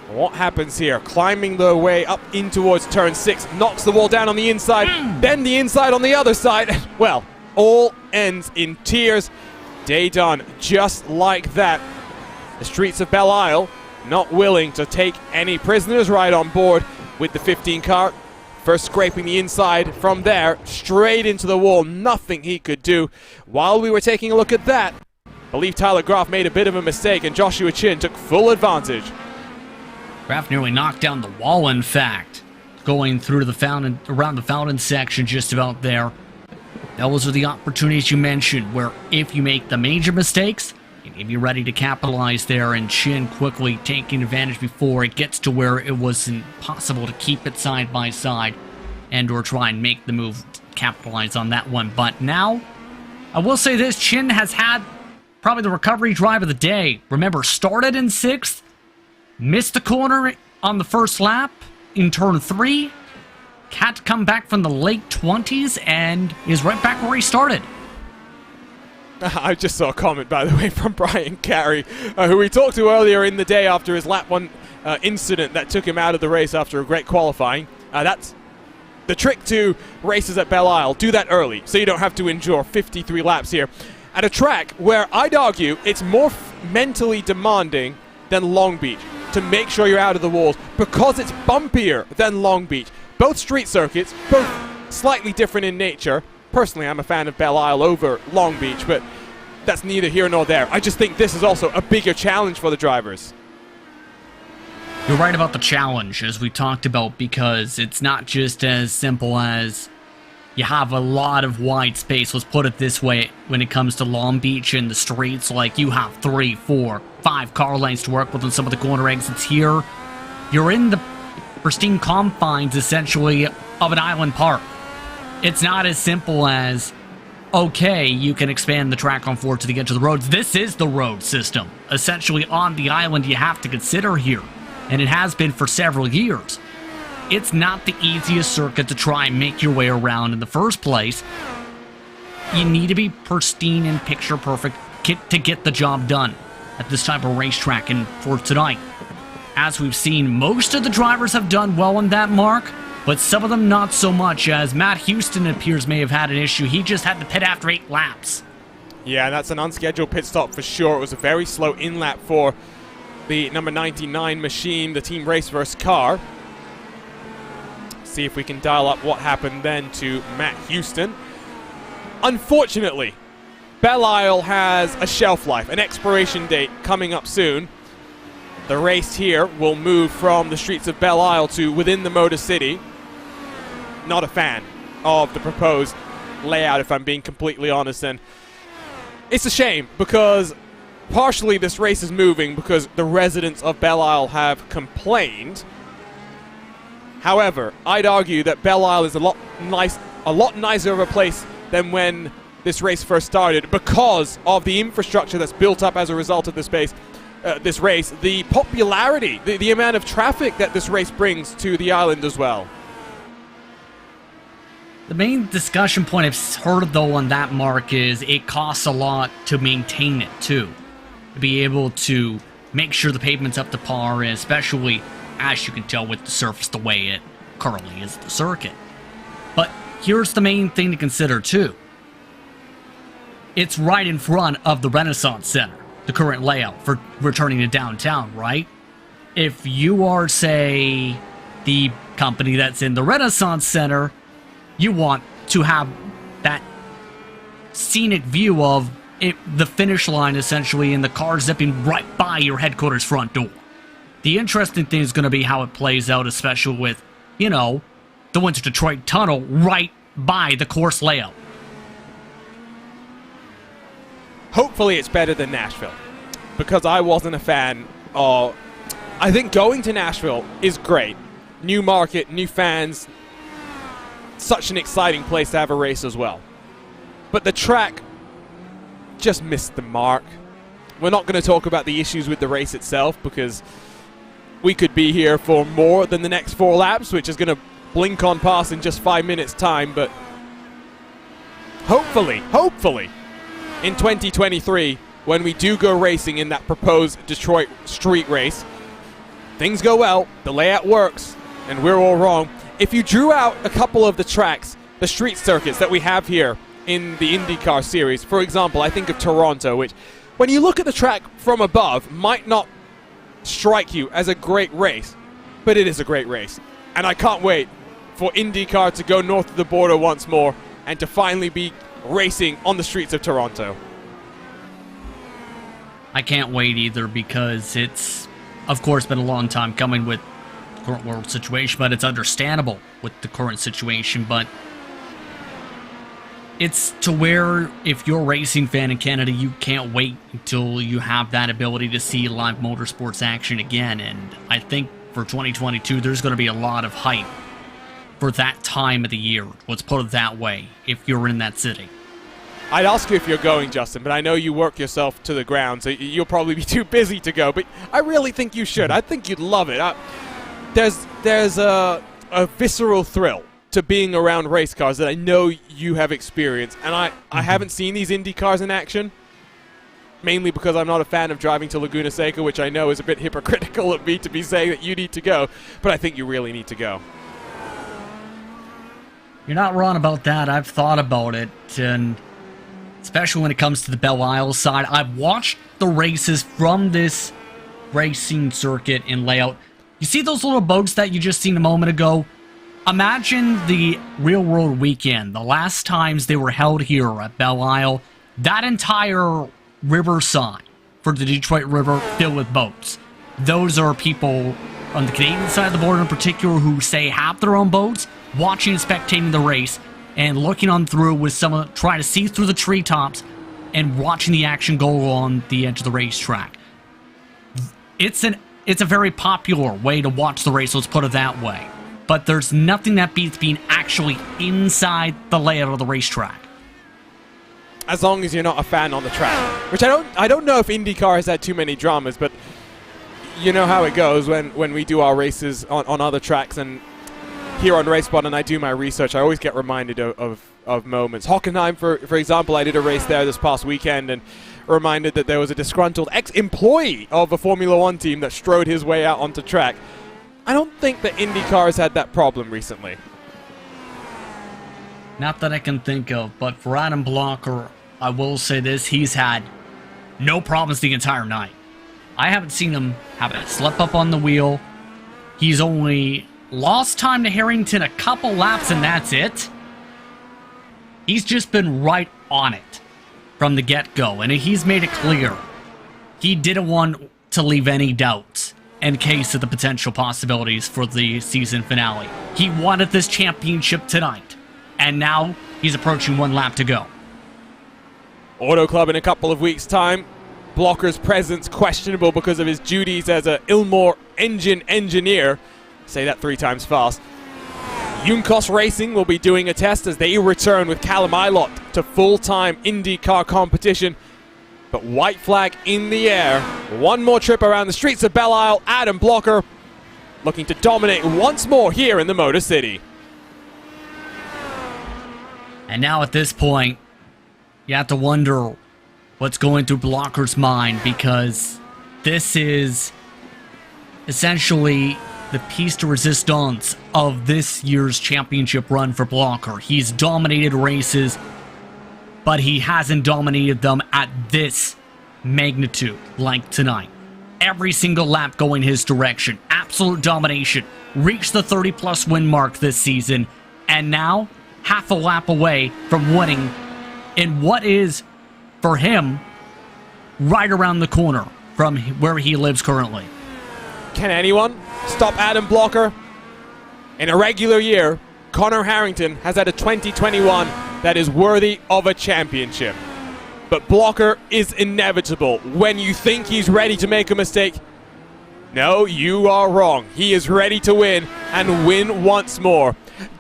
What happens here? Climbing the way up in towards turn 6, knocks the wall down on the inside, then the inside on the other side. Well, all ends in tears. Day done just like that. The streets of Belle Isle not willing to take any prisoners right on board with the 15 car. First scraping the inside from there, straight into the wall. Nothing he could do. While we were taking a look at that, I believe Tyler Graf made a bit of a mistake and Joshua Chin took full advantage. Graf nearly knocked down the wall, in fact, going through the fountain, around the fountain section just about there. Those are the opportunities you mentioned, where if you make the major mistakes, you need to be ready to capitalize there, and Chin quickly taking advantage before it gets to where it was impossible to keep it side by side and or try and make the move to capitalize on that one. But now, I will say this, Chin has had probably the recovery drive of the day. Remember, started in 6th, missed the corner on the first lap in turn 3, had to come back from the late 20s, and is right back where he started. I just saw a comment, by the way, from Brian Carey, who we talked to earlier in the day after his lap 1 incident that took him out of the race after a great qualifying. That's the trick to races at Belle Isle. Do that early, so you don't have to endure 53 laps here at a track where I'd argue it's more mentally demanding than Long Beach to make sure you're out of the walls, because it's bumpier than Long Beach. Both street circuits, both slightly different in nature. Personally, I'm a fan of Belle Isle over Long Beach, but that's neither here nor there. I just think this is also a bigger challenge for the drivers. You're right about the challenge, as we talked about, because it's not just as simple as you have a lot of wide space. Let's put it this way, when it comes to Long Beach and the streets, like you have 3, 4, 5 car lanes to work with on some of the corner exits here. You're in the pristine confines, essentially, of an island park. It's not as simple as, okay, you can expand the track on forward to the edge of the roads. This is the road system, essentially, on the island you have to consider here, and it has been for several years. It's not the easiest circuit to try and make your way around in the first place. You need to be pristine and picture perfect to get the job done at this type of racetrack. And for tonight, as we've seen, most of the drivers have done well on that mark, but some of them not so much, as Matt Houston appears may have had an issue. He just had to pit after 8 laps. Yeah, that's an unscheduled pit stop for sure. It was a very slow in-lap for the number 99 machine, the Team Raceverse car. See if we can dial up what happened then to Matt Houston. Unfortunately, Belle Isle has a shelf life, an expiration date coming up soon. The race here will move from the streets of Belle Isle to within the Motor City. Not a fan of the proposed layout, if I'm being completely honest, and it's a shame because partially this race is moving because the residents of Belle Isle have complained. However, I'd argue that Belle Isle is a lot nicer of a place than when this race first started, because of the infrastructure that's built up as a result of this race, the popularity, the amount of traffic that this race brings to the island as well. The main discussion point I've heard, though, on that mark is it costs a lot to maintain it, too. To be able to make sure the pavement's up to par, and especially, as you can tell with the surface the way it currently is the circuit. But here's the main thing to consider too. It's right in front of the Renaissance Center, the current layout for returning to downtown, right? If you are, say, the company that's in the Renaissance Center, you want to have that scenic view of it, the finish line essentially, and the car zipping right by your headquarters front door. The interesting thing is going to be how it plays out, especially with, you know, the Winter Detroit Tunnel right by the course layout. Hopefully it's better than Nashville, because I wasn't a fan of... I think going to Nashville is great. New market, new fans, such an exciting place to have a race as well. But the track just missed the mark. We're not going to talk about the issues with the race itself, because we could be here for more than the next 4 laps, which is going to blink on past in just 5 minutes time. But hopefully, in 2023, when we do go racing in that proposed Detroit street race, things go well, the layout works, and we're all wrong. If you drew out a couple of the tracks, the street circuits that we have here in the IndyCar series, for example, I think of Toronto, which, when you look at the track from above, might not strike you as a great race, but it is a great race. And I can't wait for IndyCar to go north of the border once more and to finally be racing on the streets of Toronto. I can't wait either, because it's, of course, been a long time coming with the current world situation, but it's understandable with the current situation. But it's to where, if you're a racing fan in Canada, you can't wait until you have that ability to see live motorsports action again. And I think for 2022, there's going to be a lot of hype for that time of the year, let's put it that way, if you're in that city. I'd ask you if you're going, Justin, but I know you work yourself to the ground, so you'll probably be too busy to go, but I really think you should. I think you'd love it. There's a visceral thrill to being around race cars that I know you have experienced, and I haven't seen these Indy cars in action, mainly because I'm not a fan of driving to Laguna Seca, which I know is a bit hypocritical of me to be saying that you need to go, but I think you really need to go. You're not wrong about that. I've thought about it, and especially when it comes to the Belle Isle side, I've watched the races from this racing circuit and layout. You see those little boats that you just seen a moment ago? Imagine the real world weekend, the last times they were held here at Belle Isle, that entire riverside for the Detroit River filled with boats. Those are people on the Canadian side of the border in particular who say have their own boats, watching and spectating the race, and looking on through with someone trying to see through the treetops and watching the action go on the edge of the racetrack. It's a very popular way to watch the race, let's put it that way. But there's nothing that beats being actually inside the layout of the racetrack. As long as you're not a fan on the track. Which I don't know if IndyCar has had too many dramas, but you know how it goes when we do our races on other tracks, and here on RaceSpot, and I do my research, I always get reminded of moments. Hockenheim, for example, I did a race there this past weekend, and reminded that there was a disgruntled ex-employee of a Formula One team that strode his way out onto track. I don't think that IndyCar has had that problem recently. Not that I can think of, but for Adam Blocker, I will say this, he's had no problems the entire night. I haven't seen him have a slip up on the wheel. He's only lost time to Harrington a couple laps, and that's it. He's just been right on it from the get-go, and he's made it clear he didn't want to leave any doubts in case of the potential possibilities for the season finale. He wanted this championship tonight, and now he's approaching 1 lap to go. Auto Club in a couple of weeks' time. Blocker's presence questionable because of his duties as a Ilmor engine engineer. Say that 3 times fast. Junkos Racing will be doing a test as they return with Callum Ilott to full-time IndyCar competition. But white flag in the air. One more trip around the streets of Belle Isle. Adam Blocker looking to dominate once more here in the Motor City. And now at this point, you have to wonder what's going through Blocker's mind, because this is essentially the piece de resistance of this year's championship run for Blocker. He's dominated races, but he hasn't dominated them at this magnitude like tonight. Every single lap going his direction. Absolute domination. Reached the 30-plus win mark this season, and now half a lap away from winning in what is, for him, right around the corner from where he lives currently. Can anyone stop Adam Blocker? In a regular year, Connor Harrington has had a 2021 that is worthy of a championship. But Blocker is inevitable. When you think he's ready to make a mistake, no, you are wrong. He is ready to win and win once more.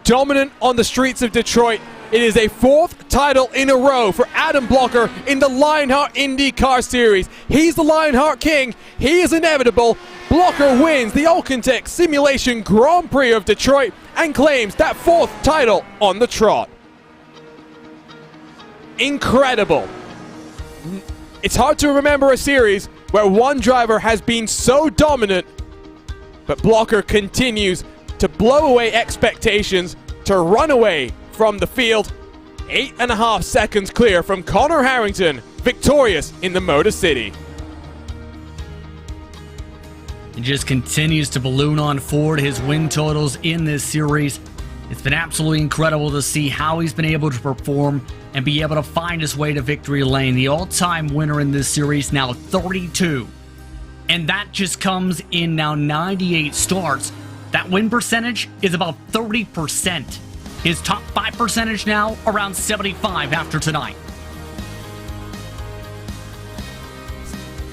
Dominant on the streets of Detroit, it is a 4th title in a row for Adam Blocker in the Lionheart IndyCar Series. He's the Lionheart King. He is inevitable. Blocker wins the Alcantech Simulation Grand Prix of Detroit and claims that 4th title on the trot. Incredible. It's hard to remember a series where one driver has been so dominant, but Blocker continues to blow away expectations, to run away from the field. 8.5 seconds clear from Connor Harrington, victorious in the Motor City. He just continues to balloon on forward his win totals in this series. It's been absolutely incredible to see how he's been able to perform and be able to find his way to victory lane. The all-time winner in this series, now 32. And that just comes in now 98 starts. That win percentage is about 30%. His top 5 percentage now around 75 after tonight.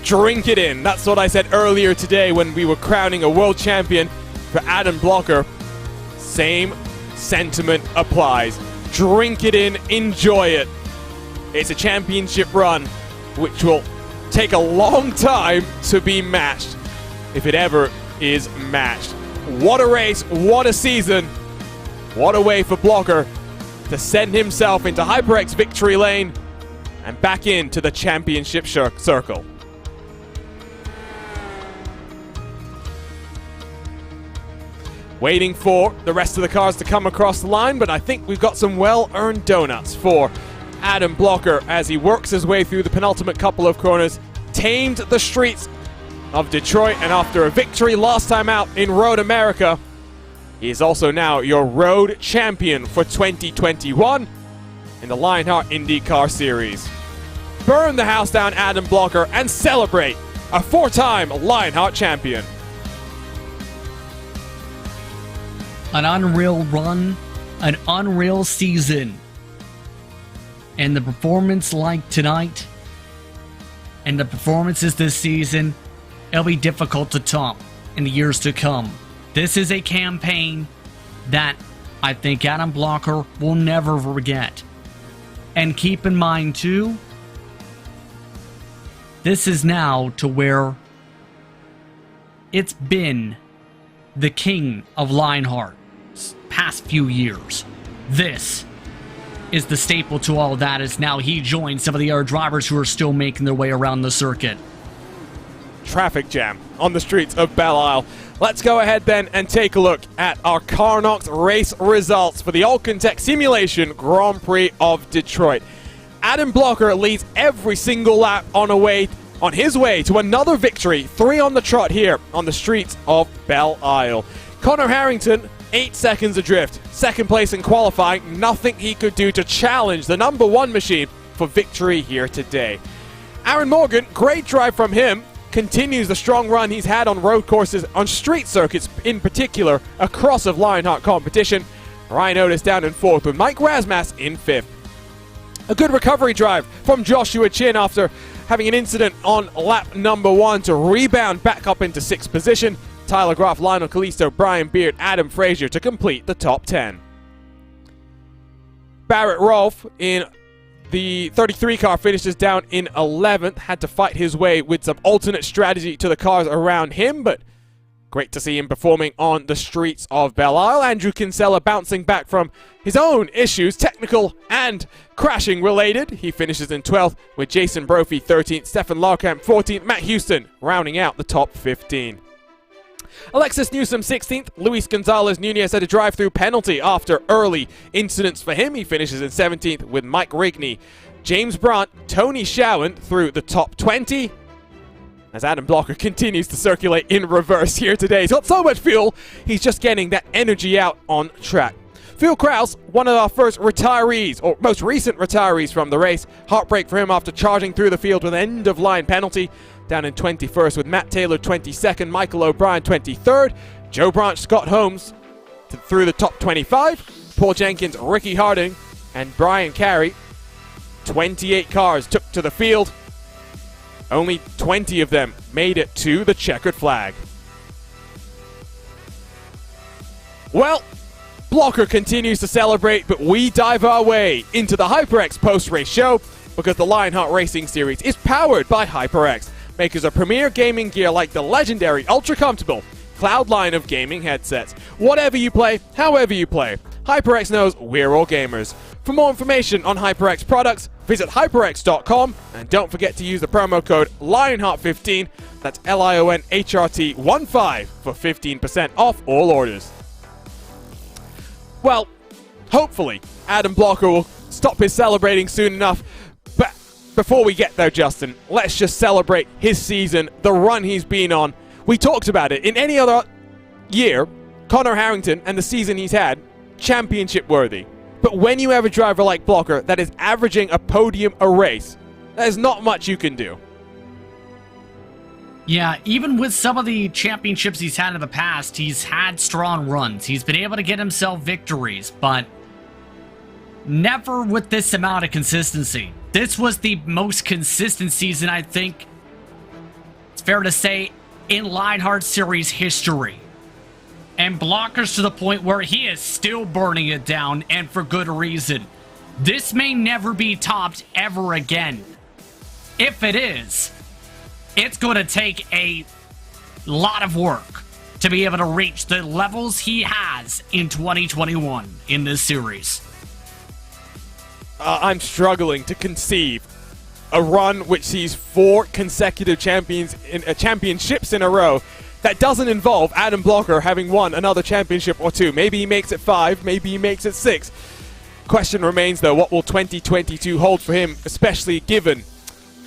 Drink it in. That's what I said earlier today when we were crowning a world champion for Adam Blocker. Same sentiment applies. Drink it in, enjoy it. It's a championship run which will take a long time to be matched, if it ever is matched. What a race, what a season. What a way for Blocker to send himself into HyperX victory lane and back into the championship circle. Waiting for the rest of the cars to come across the line, but I think we've got some well-earned donuts for Adam Blocker as he works his way through the penultimate couple of corners, tamed the streets of Detroit, and after a victory last time out in Road America, he is also now your road champion for 2021 in the Lionheart IndyCar Series. Burn the house down, Adam Blocker, and celebrate a 4-time Lionheart champion. An unreal run, an unreal season. And the performance like tonight, and the performances this season, it'll be difficult to top in the years to come. This is a campaign that I think Adam Blocker will never forget. And keep in mind too, this is now to where it's been the king of Lionheart's past few years. This is the staple to all of that, as now he joins some of the other drivers who are still making their way around the circuit. Traffic jam on the streets of Belle Isle. Let's go ahead then and take a look at our Carnox race results for the Alcantech Simulation Grand Prix of Detroit. Adam Blocker leads every single lap on his way to another victory, 3 on the trot here on the streets of Belle Isle. Connor Harrington, 8 seconds adrift. Second place in qualifying, nothing he could do to challenge the number 1 machine for victory here today. Aaron Morgan, great drive from him, continues the strong run he's had on road courses, on street circuits in particular, across of Lionheart competition. Ryan Otis down in 4th with Mike Rasmussen in 5th. A good recovery drive from Joshua Chin after having an incident on lap number 1 to rebound back up into 6th position. Tyler Groff, Lionel Kalisto, Brian Beard, Adam Frazier to complete the top 10. Barrett Rolfe in the 33 car finishes down in 11th, had to fight his way with some alternate strategy to the cars around him, but great to see him performing on the streets of Belle Isle. Andrew Kinsella bouncing back from his own issues, technical and And crashing related, he finishes in 12th with Jason Brophy 13th, Stefan Larkamp 14th, Matt Houston rounding out the top 15. Alexis Newsom 16th, Luis Gonzalez Nunez had a drive-through penalty after early incidents for him. He finishes in 17th with Mike Rigney, James Brandt, Tony Showen through the top 20. As Adam Blocker continues to circulate in reverse here today. He's got so much fuel, he's just getting that energy out on track. Phil Kraus, one of our first retirees, or most recent retirees from the race. Heartbreak for him after charging through the field with an end-of-line penalty. Down in 21st with Matt Taylor 22nd, Michael O'Brien 23rd, Joe Branch, Scott Holmes through the top 25, Paul Jenkins, Ricky Harding, and Brian Carey. 28 cars took to the field. Only 20 of them made it to the checkered flag. Well, Blocker continues to celebrate, but we dive our way into the HyperX post-race show because the Lionheart Racing Series is powered by HyperX, makers of premier gaming gear like the legendary ultra-comfortable Cloud line of gaming headsets. Whatever you play, however you play, HyperX knows we're all gamers. For more information on HyperX products, visit hyperx.com and don't forget to use the promo code Lionheart15, that's LIONHRT15 for 15% off all orders. Well, hopefully Adam Blocker will stop his celebrating soon enough, but before we get there, Justin, let's just celebrate his season, the run he's been on. We talked about it. In any other year, Connor Harrington and the season he's had, championship worthy. But when you have a driver like Blocker that is averaging a podium a race, there's not much you can do. Yeah, even with some of the championships he's had in the past, he's had strong runs. He's been able to get himself victories, but never with this amount of consistency. This was the most consistent season, I think, it's fair to say, in Lionheart Series history. And Blocker's to the point where he is still burning it down, and for good reason. This may never be topped ever again. If it is, it's going to take a lot of work to be able to reach the levels he has in 2021 in this series. I'm struggling to conceive a run which sees 4 consecutive championships in a row that doesn't involve Adam Blocker having won another championship or 2. Maybe he makes it 5, maybe he makes it 6. Question remains, though, what will 2022 hold for him, especially given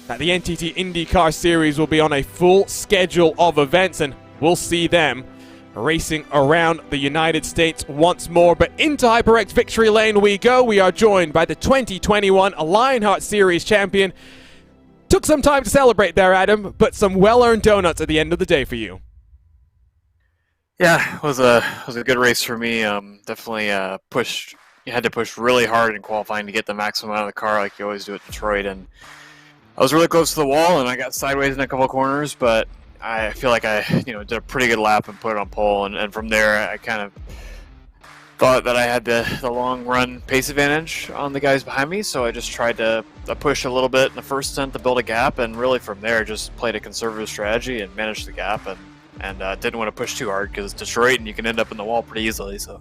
that the NTT IndyCar Series will be on a full schedule of events, and we'll see them racing around the United States once more. But into HyperX Victory Lane we go. We are joined by the 2021 Lionheart Series champion. Took some time to celebrate there, Adam, but some well-earned donuts at the end of the day for you. Yeah, it was a good race for me. Definitely pushed. You had to push really hard in qualifying to get the maximum out of the car, like you always do at Detroit. And I was really close to the wall, and I got sideways in a couple of corners, but I feel like I did a pretty good lap and put it on pole. And from there, I kind of thought that I had the long run pace advantage on the guys behind me, so I just tried to push a little bit in the first stint to build a gap, and really from there just played a conservative strategy and managed the gap, and didn't want to push too hard because it's Detroit and you can end up in the wall pretty easily. So,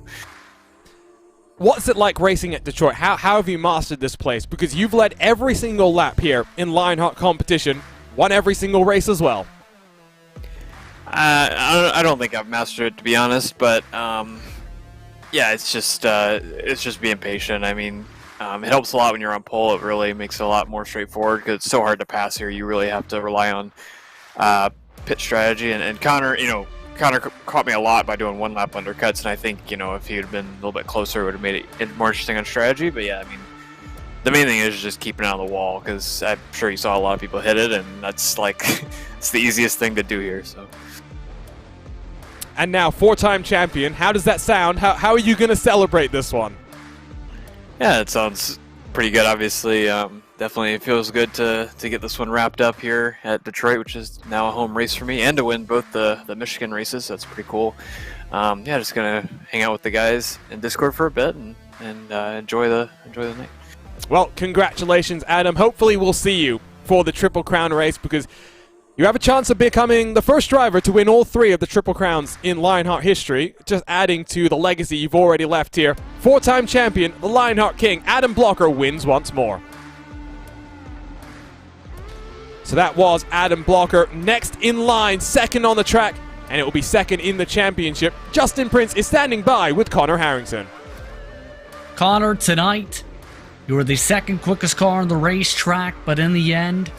what's it like racing at Detroit? How have you mastered this place? Because you've led every single lap here in Lionheart competition, won every single race as well. I don't think I've mastered it, to be honest, but yeah, it's just being patient. I mean, it helps a lot when you're on pole. It really makes it a lot more straightforward because it's so hard to pass here. You really have to rely on pit strategy, and Connor caught me a lot by doing one lap undercuts, and I think if he had been a little bit closer, it would have made it more interesting on strategy. But yeah, I mean, the main thing is just keeping it on the wall, because I'm sure you saw a lot of people hit it, and that's like it's the easiest thing to do here. So. And now 4-time champion. How does that sound? How are you going to celebrate this one? Yeah, it sounds pretty good. Obviously, definitely feels good to get this one wrapped up here at Detroit, which is now a home race for me, and to win both the Michigan races. That's pretty cool. Yeah, just gonna hang out with the guys in Discord for a bit and enjoy the night. Well, congratulations, Adam. Hopefully we'll see you for the Triple Crown race, because You have a chance of becoming the first driver to win all 3 of the Triple Crowns in Lionheart history, just adding to the legacy you've already left here. 4-time champion, the Lionheart King, Adam Blocker, wins once more. So that was Adam Blocker. Next in line, second on the track, and it will be second in the championship. Justin Prince is standing by with Connor Harrington. Connor, tonight, you were the second quickest car on the racetrack, but in the end,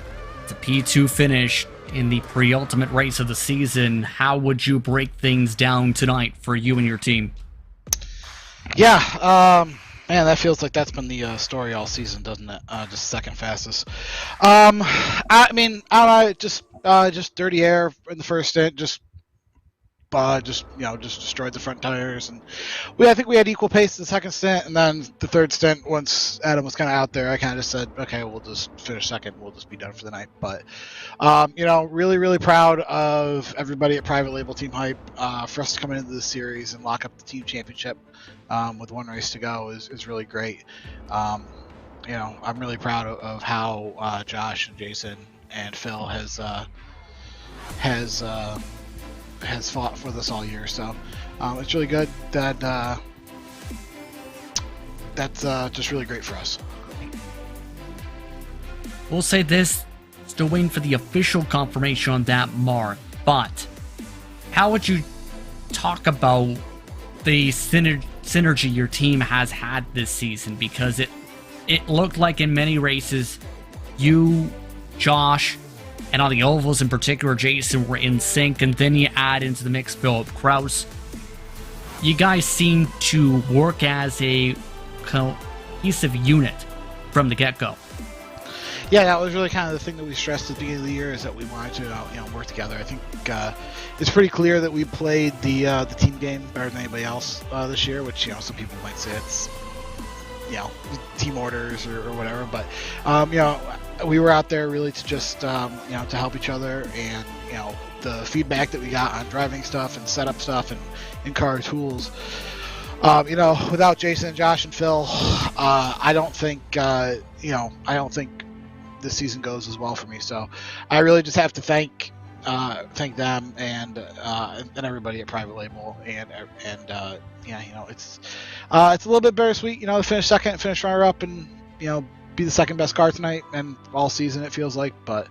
it's a P2 finish in the pre-ultimate race of the season. How would you break things down tonight for you and your team? Yeah, man, that feels like that's been the story all season, doesn't it? Just second fastest. I mean, I don't know, just dirty air in the first stint, just destroyed the front tires, and I think we had equal pace in the second stint, and then the third stint, once Adam was kind of out there, I kind of just said, okay, we'll just finish second, we'll just be done for the night. But really, really proud of everybody at Private Label Team Hype for us to come into the series and lock up the team championship with one race to go is really great. I'm really proud of how Josh and Jason and Phil has fought for this all year, so it's really good. That's just really great for us. We'll say this, still waiting for the official confirmation on that, Mark, but how would you talk about the synergy your team has had this season? Because it looked like in many races, you, Josh, and on the ovals in particular, Jason, were in sync, and then you add into the mix Philip Kraus. You guys seem to work as a cohesive unit from the get-go. Yeah, that was really kind of the thing that we stressed at the beginning of the year, is that we wanted to work together. I think it's pretty clear that we played the team game better than anybody else this year, which some people might say it's team orders or whatever, but we were out there really to just to help each other, and the feedback that we got on driving stuff and setup stuff and in-car tools, without Jason, Josh, and Phil, I don't think this season goes as well for me. So I really just have to thank them and everybody at Private Label, and it's a little bit bittersweet, to finish second, finish runner up, and be the second best car tonight and all season, it feels like, but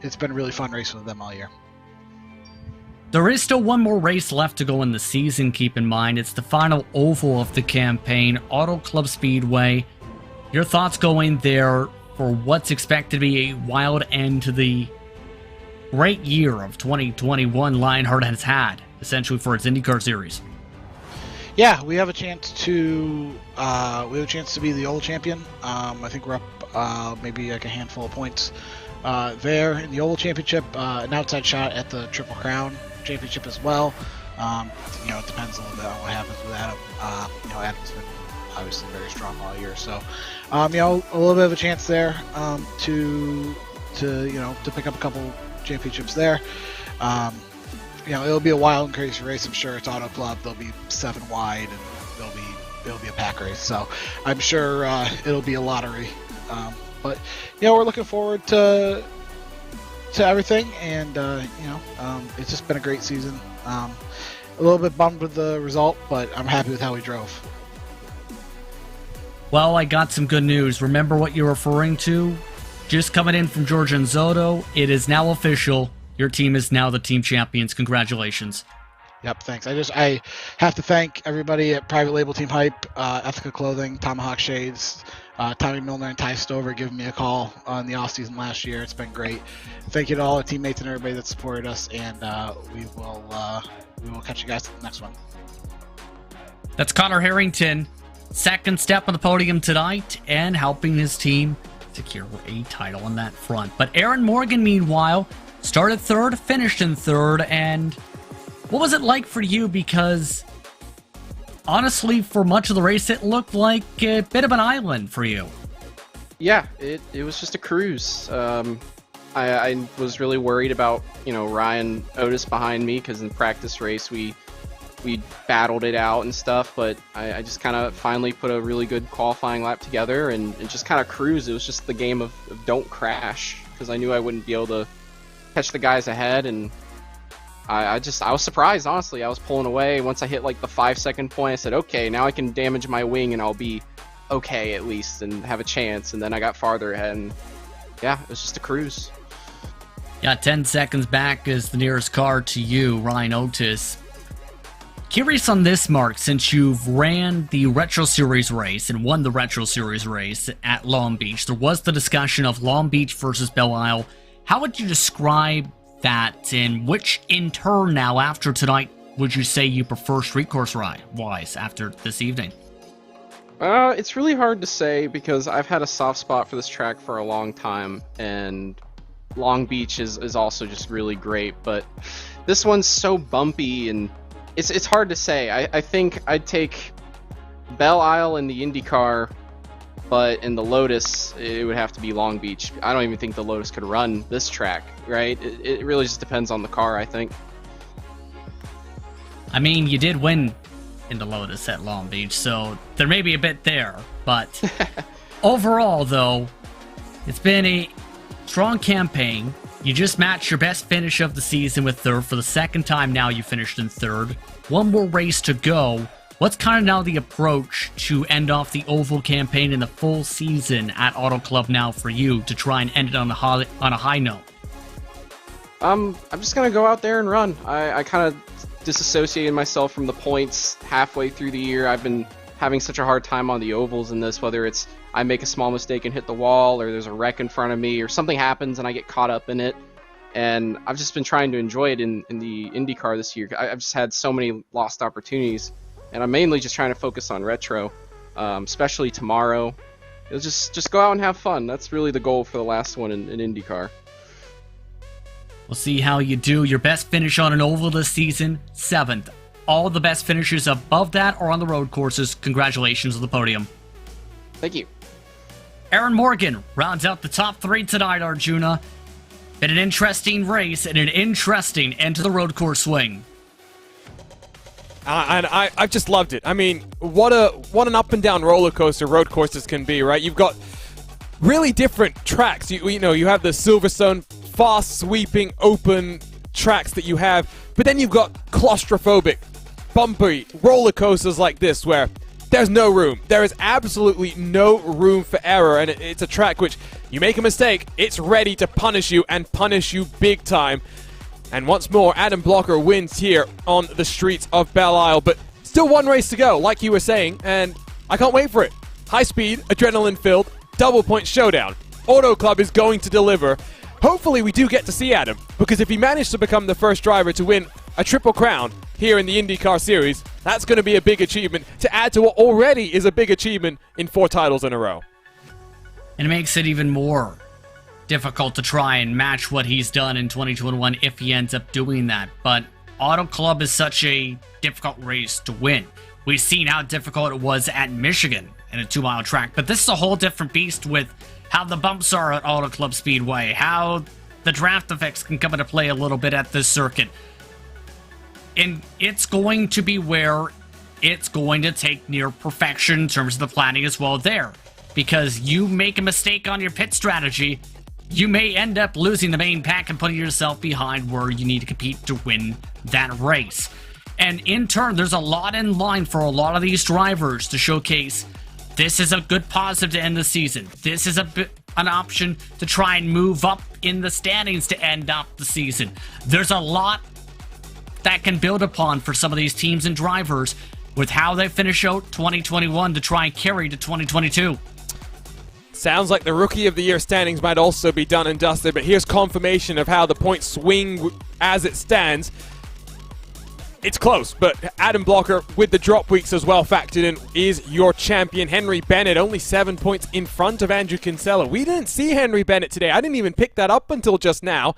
it's been a really fun race with them all year. There is still one more race left to go in the season, keep in mind. It's the final oval of the campaign, Auto Club Speedway. Your thoughts going there for what's expected to be a wild end to the great year of 2021 Lionheart has had, essentially, for its IndyCar series? Yeah, we have a chance to be the old champion. I think we're up maybe like a handful of points there in the Oval Championship. An outside shot at the Triple Crown Championship as well. It depends a little bit on what happens with Adam. Adam's been obviously very strong all year, so a little bit of a chance there to pick up a couple championships there. It'll be a wild and crazy race. I'm sure it's Auto Club. They'll be 7 wide, and it'll be a pack race. So I'm sure it'll be a lottery. But we're looking forward to everything, and it's just been a great season. A little bit bummed with the result, but I'm happy with how we drove. Well, I got some good news. Remember what you're referring to? Just coming in from Georgia and Zoto, it is now official. Your team is now the team champions. Congratulations. Yep, thanks. I have to thank everybody at Private Label Team Hype, Ethica Clothing, Tomahawk Shades, Tommy Milner, and Ty Stover giving me a call on the off season last year. It's been great. Thank you to all our teammates and everybody that supported us, and we will catch you guys at the next one. That's Connor Harrington, second step on the podium tonight, and helping his team secure a title on that front. But Aaron Morgan, meanwhile, started third, finished in third, and what was it like for you? Because honestly, for much of the race, it looked like a bit of an island for you. Yeah, it was just a cruise. I was really worried about, Ryan Otis behind me, because in practice race we battled it out and stuff, but I just kind of finally put a really good qualifying lap together and just kind of cruise. It was just the game of don't crash, because I knew I wouldn't be able to catch the guys ahead, and I was surprised, honestly. I was pulling away. Once I hit like the 5-second point, I said, okay, now I can damage my wing and I'll be okay at least and have a chance. And then I got farther ahead, and yeah, it was just a cruise. Yeah, 10 seconds back is the nearest car to you, Ryan Otis. Curious on this, Mark, since you've ran the Retro Series race and won the Retro Series race at Long Beach, there was the discussion of Long Beach versus Belle Isle. How would you describe that, and which, in turn now, after tonight, would you say you prefer street course ride-wise after this evening? It's really hard to say because I've had a soft spot for this track for a long time, and Long Beach is also just really great, but this one's so bumpy, and it's hard to say. I think I'd take Belle Isle in the IndyCar, but in the Lotus, it would have to be Long Beach. I don't even think the Lotus could run this track, right? It really just depends on the car, I think. I mean, you did win in the Lotus at Long Beach, so there may be a bit there, but overall, though, it's been a strong campaign. You just matched your best finish of the season with third. For the second time now, you finished in third. One more race to go. What's kind of now the approach to end off the Oval campaign in the full season at Auto Club now for you to try and end it on a high note? I'm just gonna go out there and run. I kind of disassociated myself from the points halfway through the year. I've been having such a hard time on the ovals in this, whether it's I make a small mistake and hit the wall, or there's a wreck in front of me, or something happens and I get caught up in it. And I've just been trying to enjoy it in the IndyCar this year. I've just had so many lost opportunities, and I'm mainly just trying to focus on retro, especially tomorrow. It'll just go out and have fun. That's really the goal for the last one in IndyCar. We'll see how you do. Your best finish on an oval this season, 7th. All the best finishers above that are on the road courses. Congratulations on the podium. Thank you. Aaron Morgan rounds out the top 3 tonight, Arjuna. Been an interesting race and an interesting end to the road course swing. And I've just loved it. I mean, what an up and down roller coaster road courses can be, right? You've got really different tracks. You know, you have the Silverstone fast sweeping open tracks that you have, but then you've got claustrophobic, bumpy roller coasters like this where there's no room. There is absolutely no room for error, and it's a track which you make a mistake, it's ready to punish you and punish you big time. And once more, Adam Blocker wins here on the streets of Belle Isle, but still one race to go, like you were saying, and I can't wait for it. High speed, adrenaline-filled, double point showdown. Auto Club is going to deliver. Hopefully we do get to see Adam, because if he managed to become the first driver to win a triple crown here in the IndyCar Series, that's going to be a big achievement to add to what already is a big achievement in 4 titles in a row. And it makes it even more difficult to try and match what he's done in 2021 if he ends up doing that. But Auto Club is such a difficult race to win. We've seen how difficult it was at Michigan in a 2-mile track, but this is a whole different beast with how the bumps are at Auto Club Speedway, how the draft effects can come into play a little bit at this circuit. And it's going to be where it's going to take near perfection in terms of the planning as well there. Because you make a mistake on your pit strategy, you may end up losing the main pack and putting yourself behind where you need to compete to win that race. And in turn, there's a lot in line for a lot of these drivers to showcase this is a good positive to end the season. This is an option to try and move up in the standings to end up the season. There's a lot that can build upon for some of these teams and drivers with how they finish out 2021 to try and carry to 2022. Sounds like the Rookie of the Year standings might also be done and dusted, but here's confirmation of how the points swing as it stands. It's close, but Adam Blocker, with the drop weeks as well factored in, is your champion. Henry Bennett only 7 points in front of Andrew Kinsella. We didn't see Henry Bennett today. I didn't even pick that up until just now.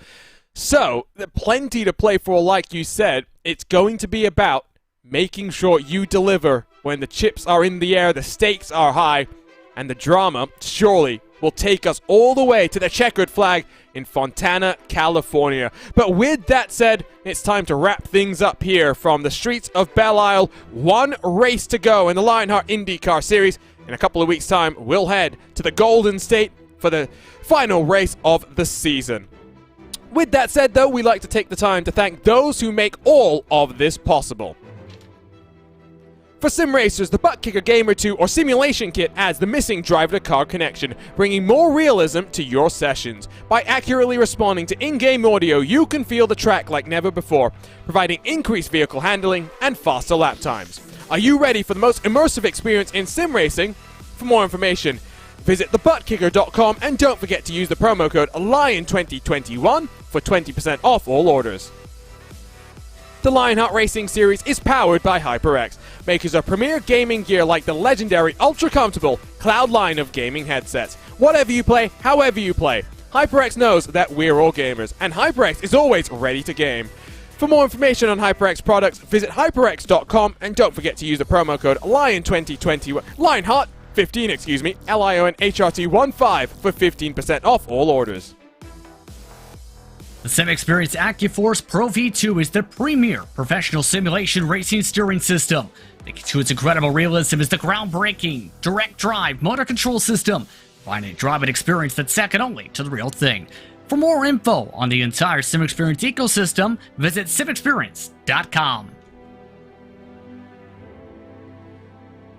So, plenty to play for, like you said. It's going to be about making sure you deliver when the chips are in the air, the stakes are high, and the drama surely will take us all the way to the checkered flag in Fontana, California. But with that said, it's time to wrap things up here from the streets of Belle Isle. One race to go in the Lionheart IndyCar Series. In a couple of weeks' time, we'll head to the Golden State for the final race of the season. With that said, though, we like to take the time to thank those who make all of this possible. For sim racers, the Butt Kicker Gamer 2 or Simulation Kit adds the missing driver-to-car connection, bringing more realism to your sessions. By accurately responding to in-game audio, you can feel the track like never before, providing increased vehicle handling and faster lap times. Are you ready for the most immersive experience in sim racing? For more information, visit thebuttkicker.com and don't forget to use the promo code LION2021 for 20% off all orders. The Lionheart Racing Series is powered by HyperX, makers of premier gaming gear like the legendary ultra-comfortable Cloud line of gaming headsets. Whatever you play, however you play, HyperX knows that we're all gamers, and HyperX is always ready to game. For more information on HyperX products, visit hyperx.com and don't forget to use the promo code LION2021, Lionheart15, LIONHRT15 for 15% off all orders. The Sim Experience AccuForce Pro V2 is the premier professional simulation racing steering system. The key to its incredible realism is the groundbreaking direct drive motor control system, providing a driving experience that's second only to the real thing. For more info on the entire Sim Experience ecosystem, visit simexperience.com.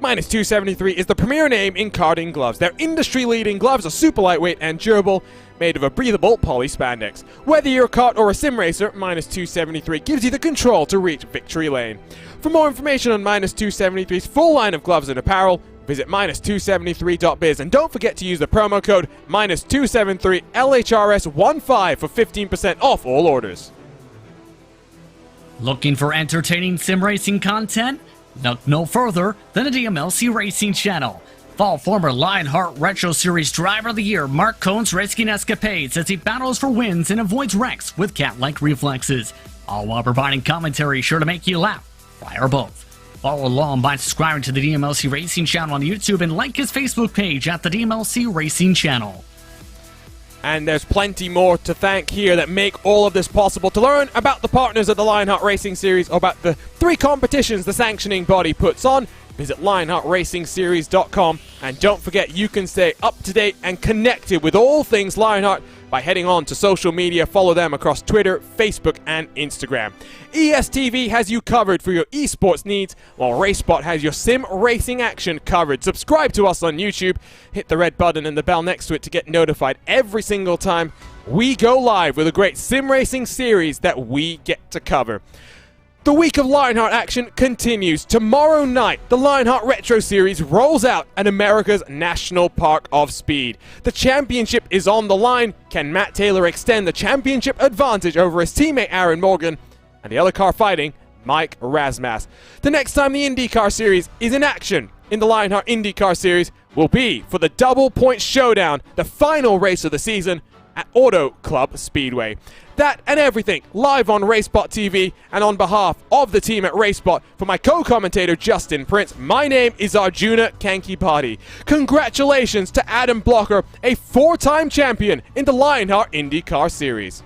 Minus 273 is the premier name in karting gloves. Their industry-leading gloves are super lightweight and durable, made of a breathable poly spandex. Whether you're a kart or a sim racer, Minus 273 gives you the control to reach victory lane. For more information on Minus 273's full line of gloves and apparel, visit minus273.biz and don't forget to use the promo code Minus273LHRS15 for 15% off all orders. Looking for entertaining sim racing content? Look no further than the DMLC Racing channel. Follow former Lionheart Retro Series Driver of the Year Mark Cohn's racing escapades as he battles for wins and avoids wrecks with cat-like reflexes, all while providing commentary sure to make you laugh, cry, or both. Follow along by subscribing to the DMLC Racing channel on YouTube and like his Facebook page at the DMLC Racing channel. And there's plenty more to thank here that make all of this possible. To learn about the partners of the Lionheart Racing Series or about the 3 competitions the sanctioning body puts on, visit LionheartRacingSeries.com, and don't forget you can stay up to date and connected with all things Lionheart by heading on to social media. Follow them across Twitter, Facebook, and Instagram. ESTV has you covered for your esports needs, while RaceSpot has your sim racing action covered. Subscribe to us on YouTube, hit the red button and the bell next to it to get notified every single time we go live with a great sim racing series that we get to cover. The week of Lionheart action continues. Tomorrow night, the Lionheart Retro Series rolls out at America's National Park of Speed. The championship is on the line. Can Matt Taylor extend the championship advantage over his teammate Aaron Morgan and the other car fighting, Mike Razmas? The next time the IndyCar Series is in action in the Lionheart IndyCar Series will be for the Double Point Showdown, the final race of the season at Auto Club Speedway. That and everything live on RaceSpot TV, and on behalf of the team at RaceSpot, for my co-commentator Justin Prince, my name is Arjuna Kankipati. Congratulations to Adam Blocker, a 4-time champion in the Lionheart IndyCar Series.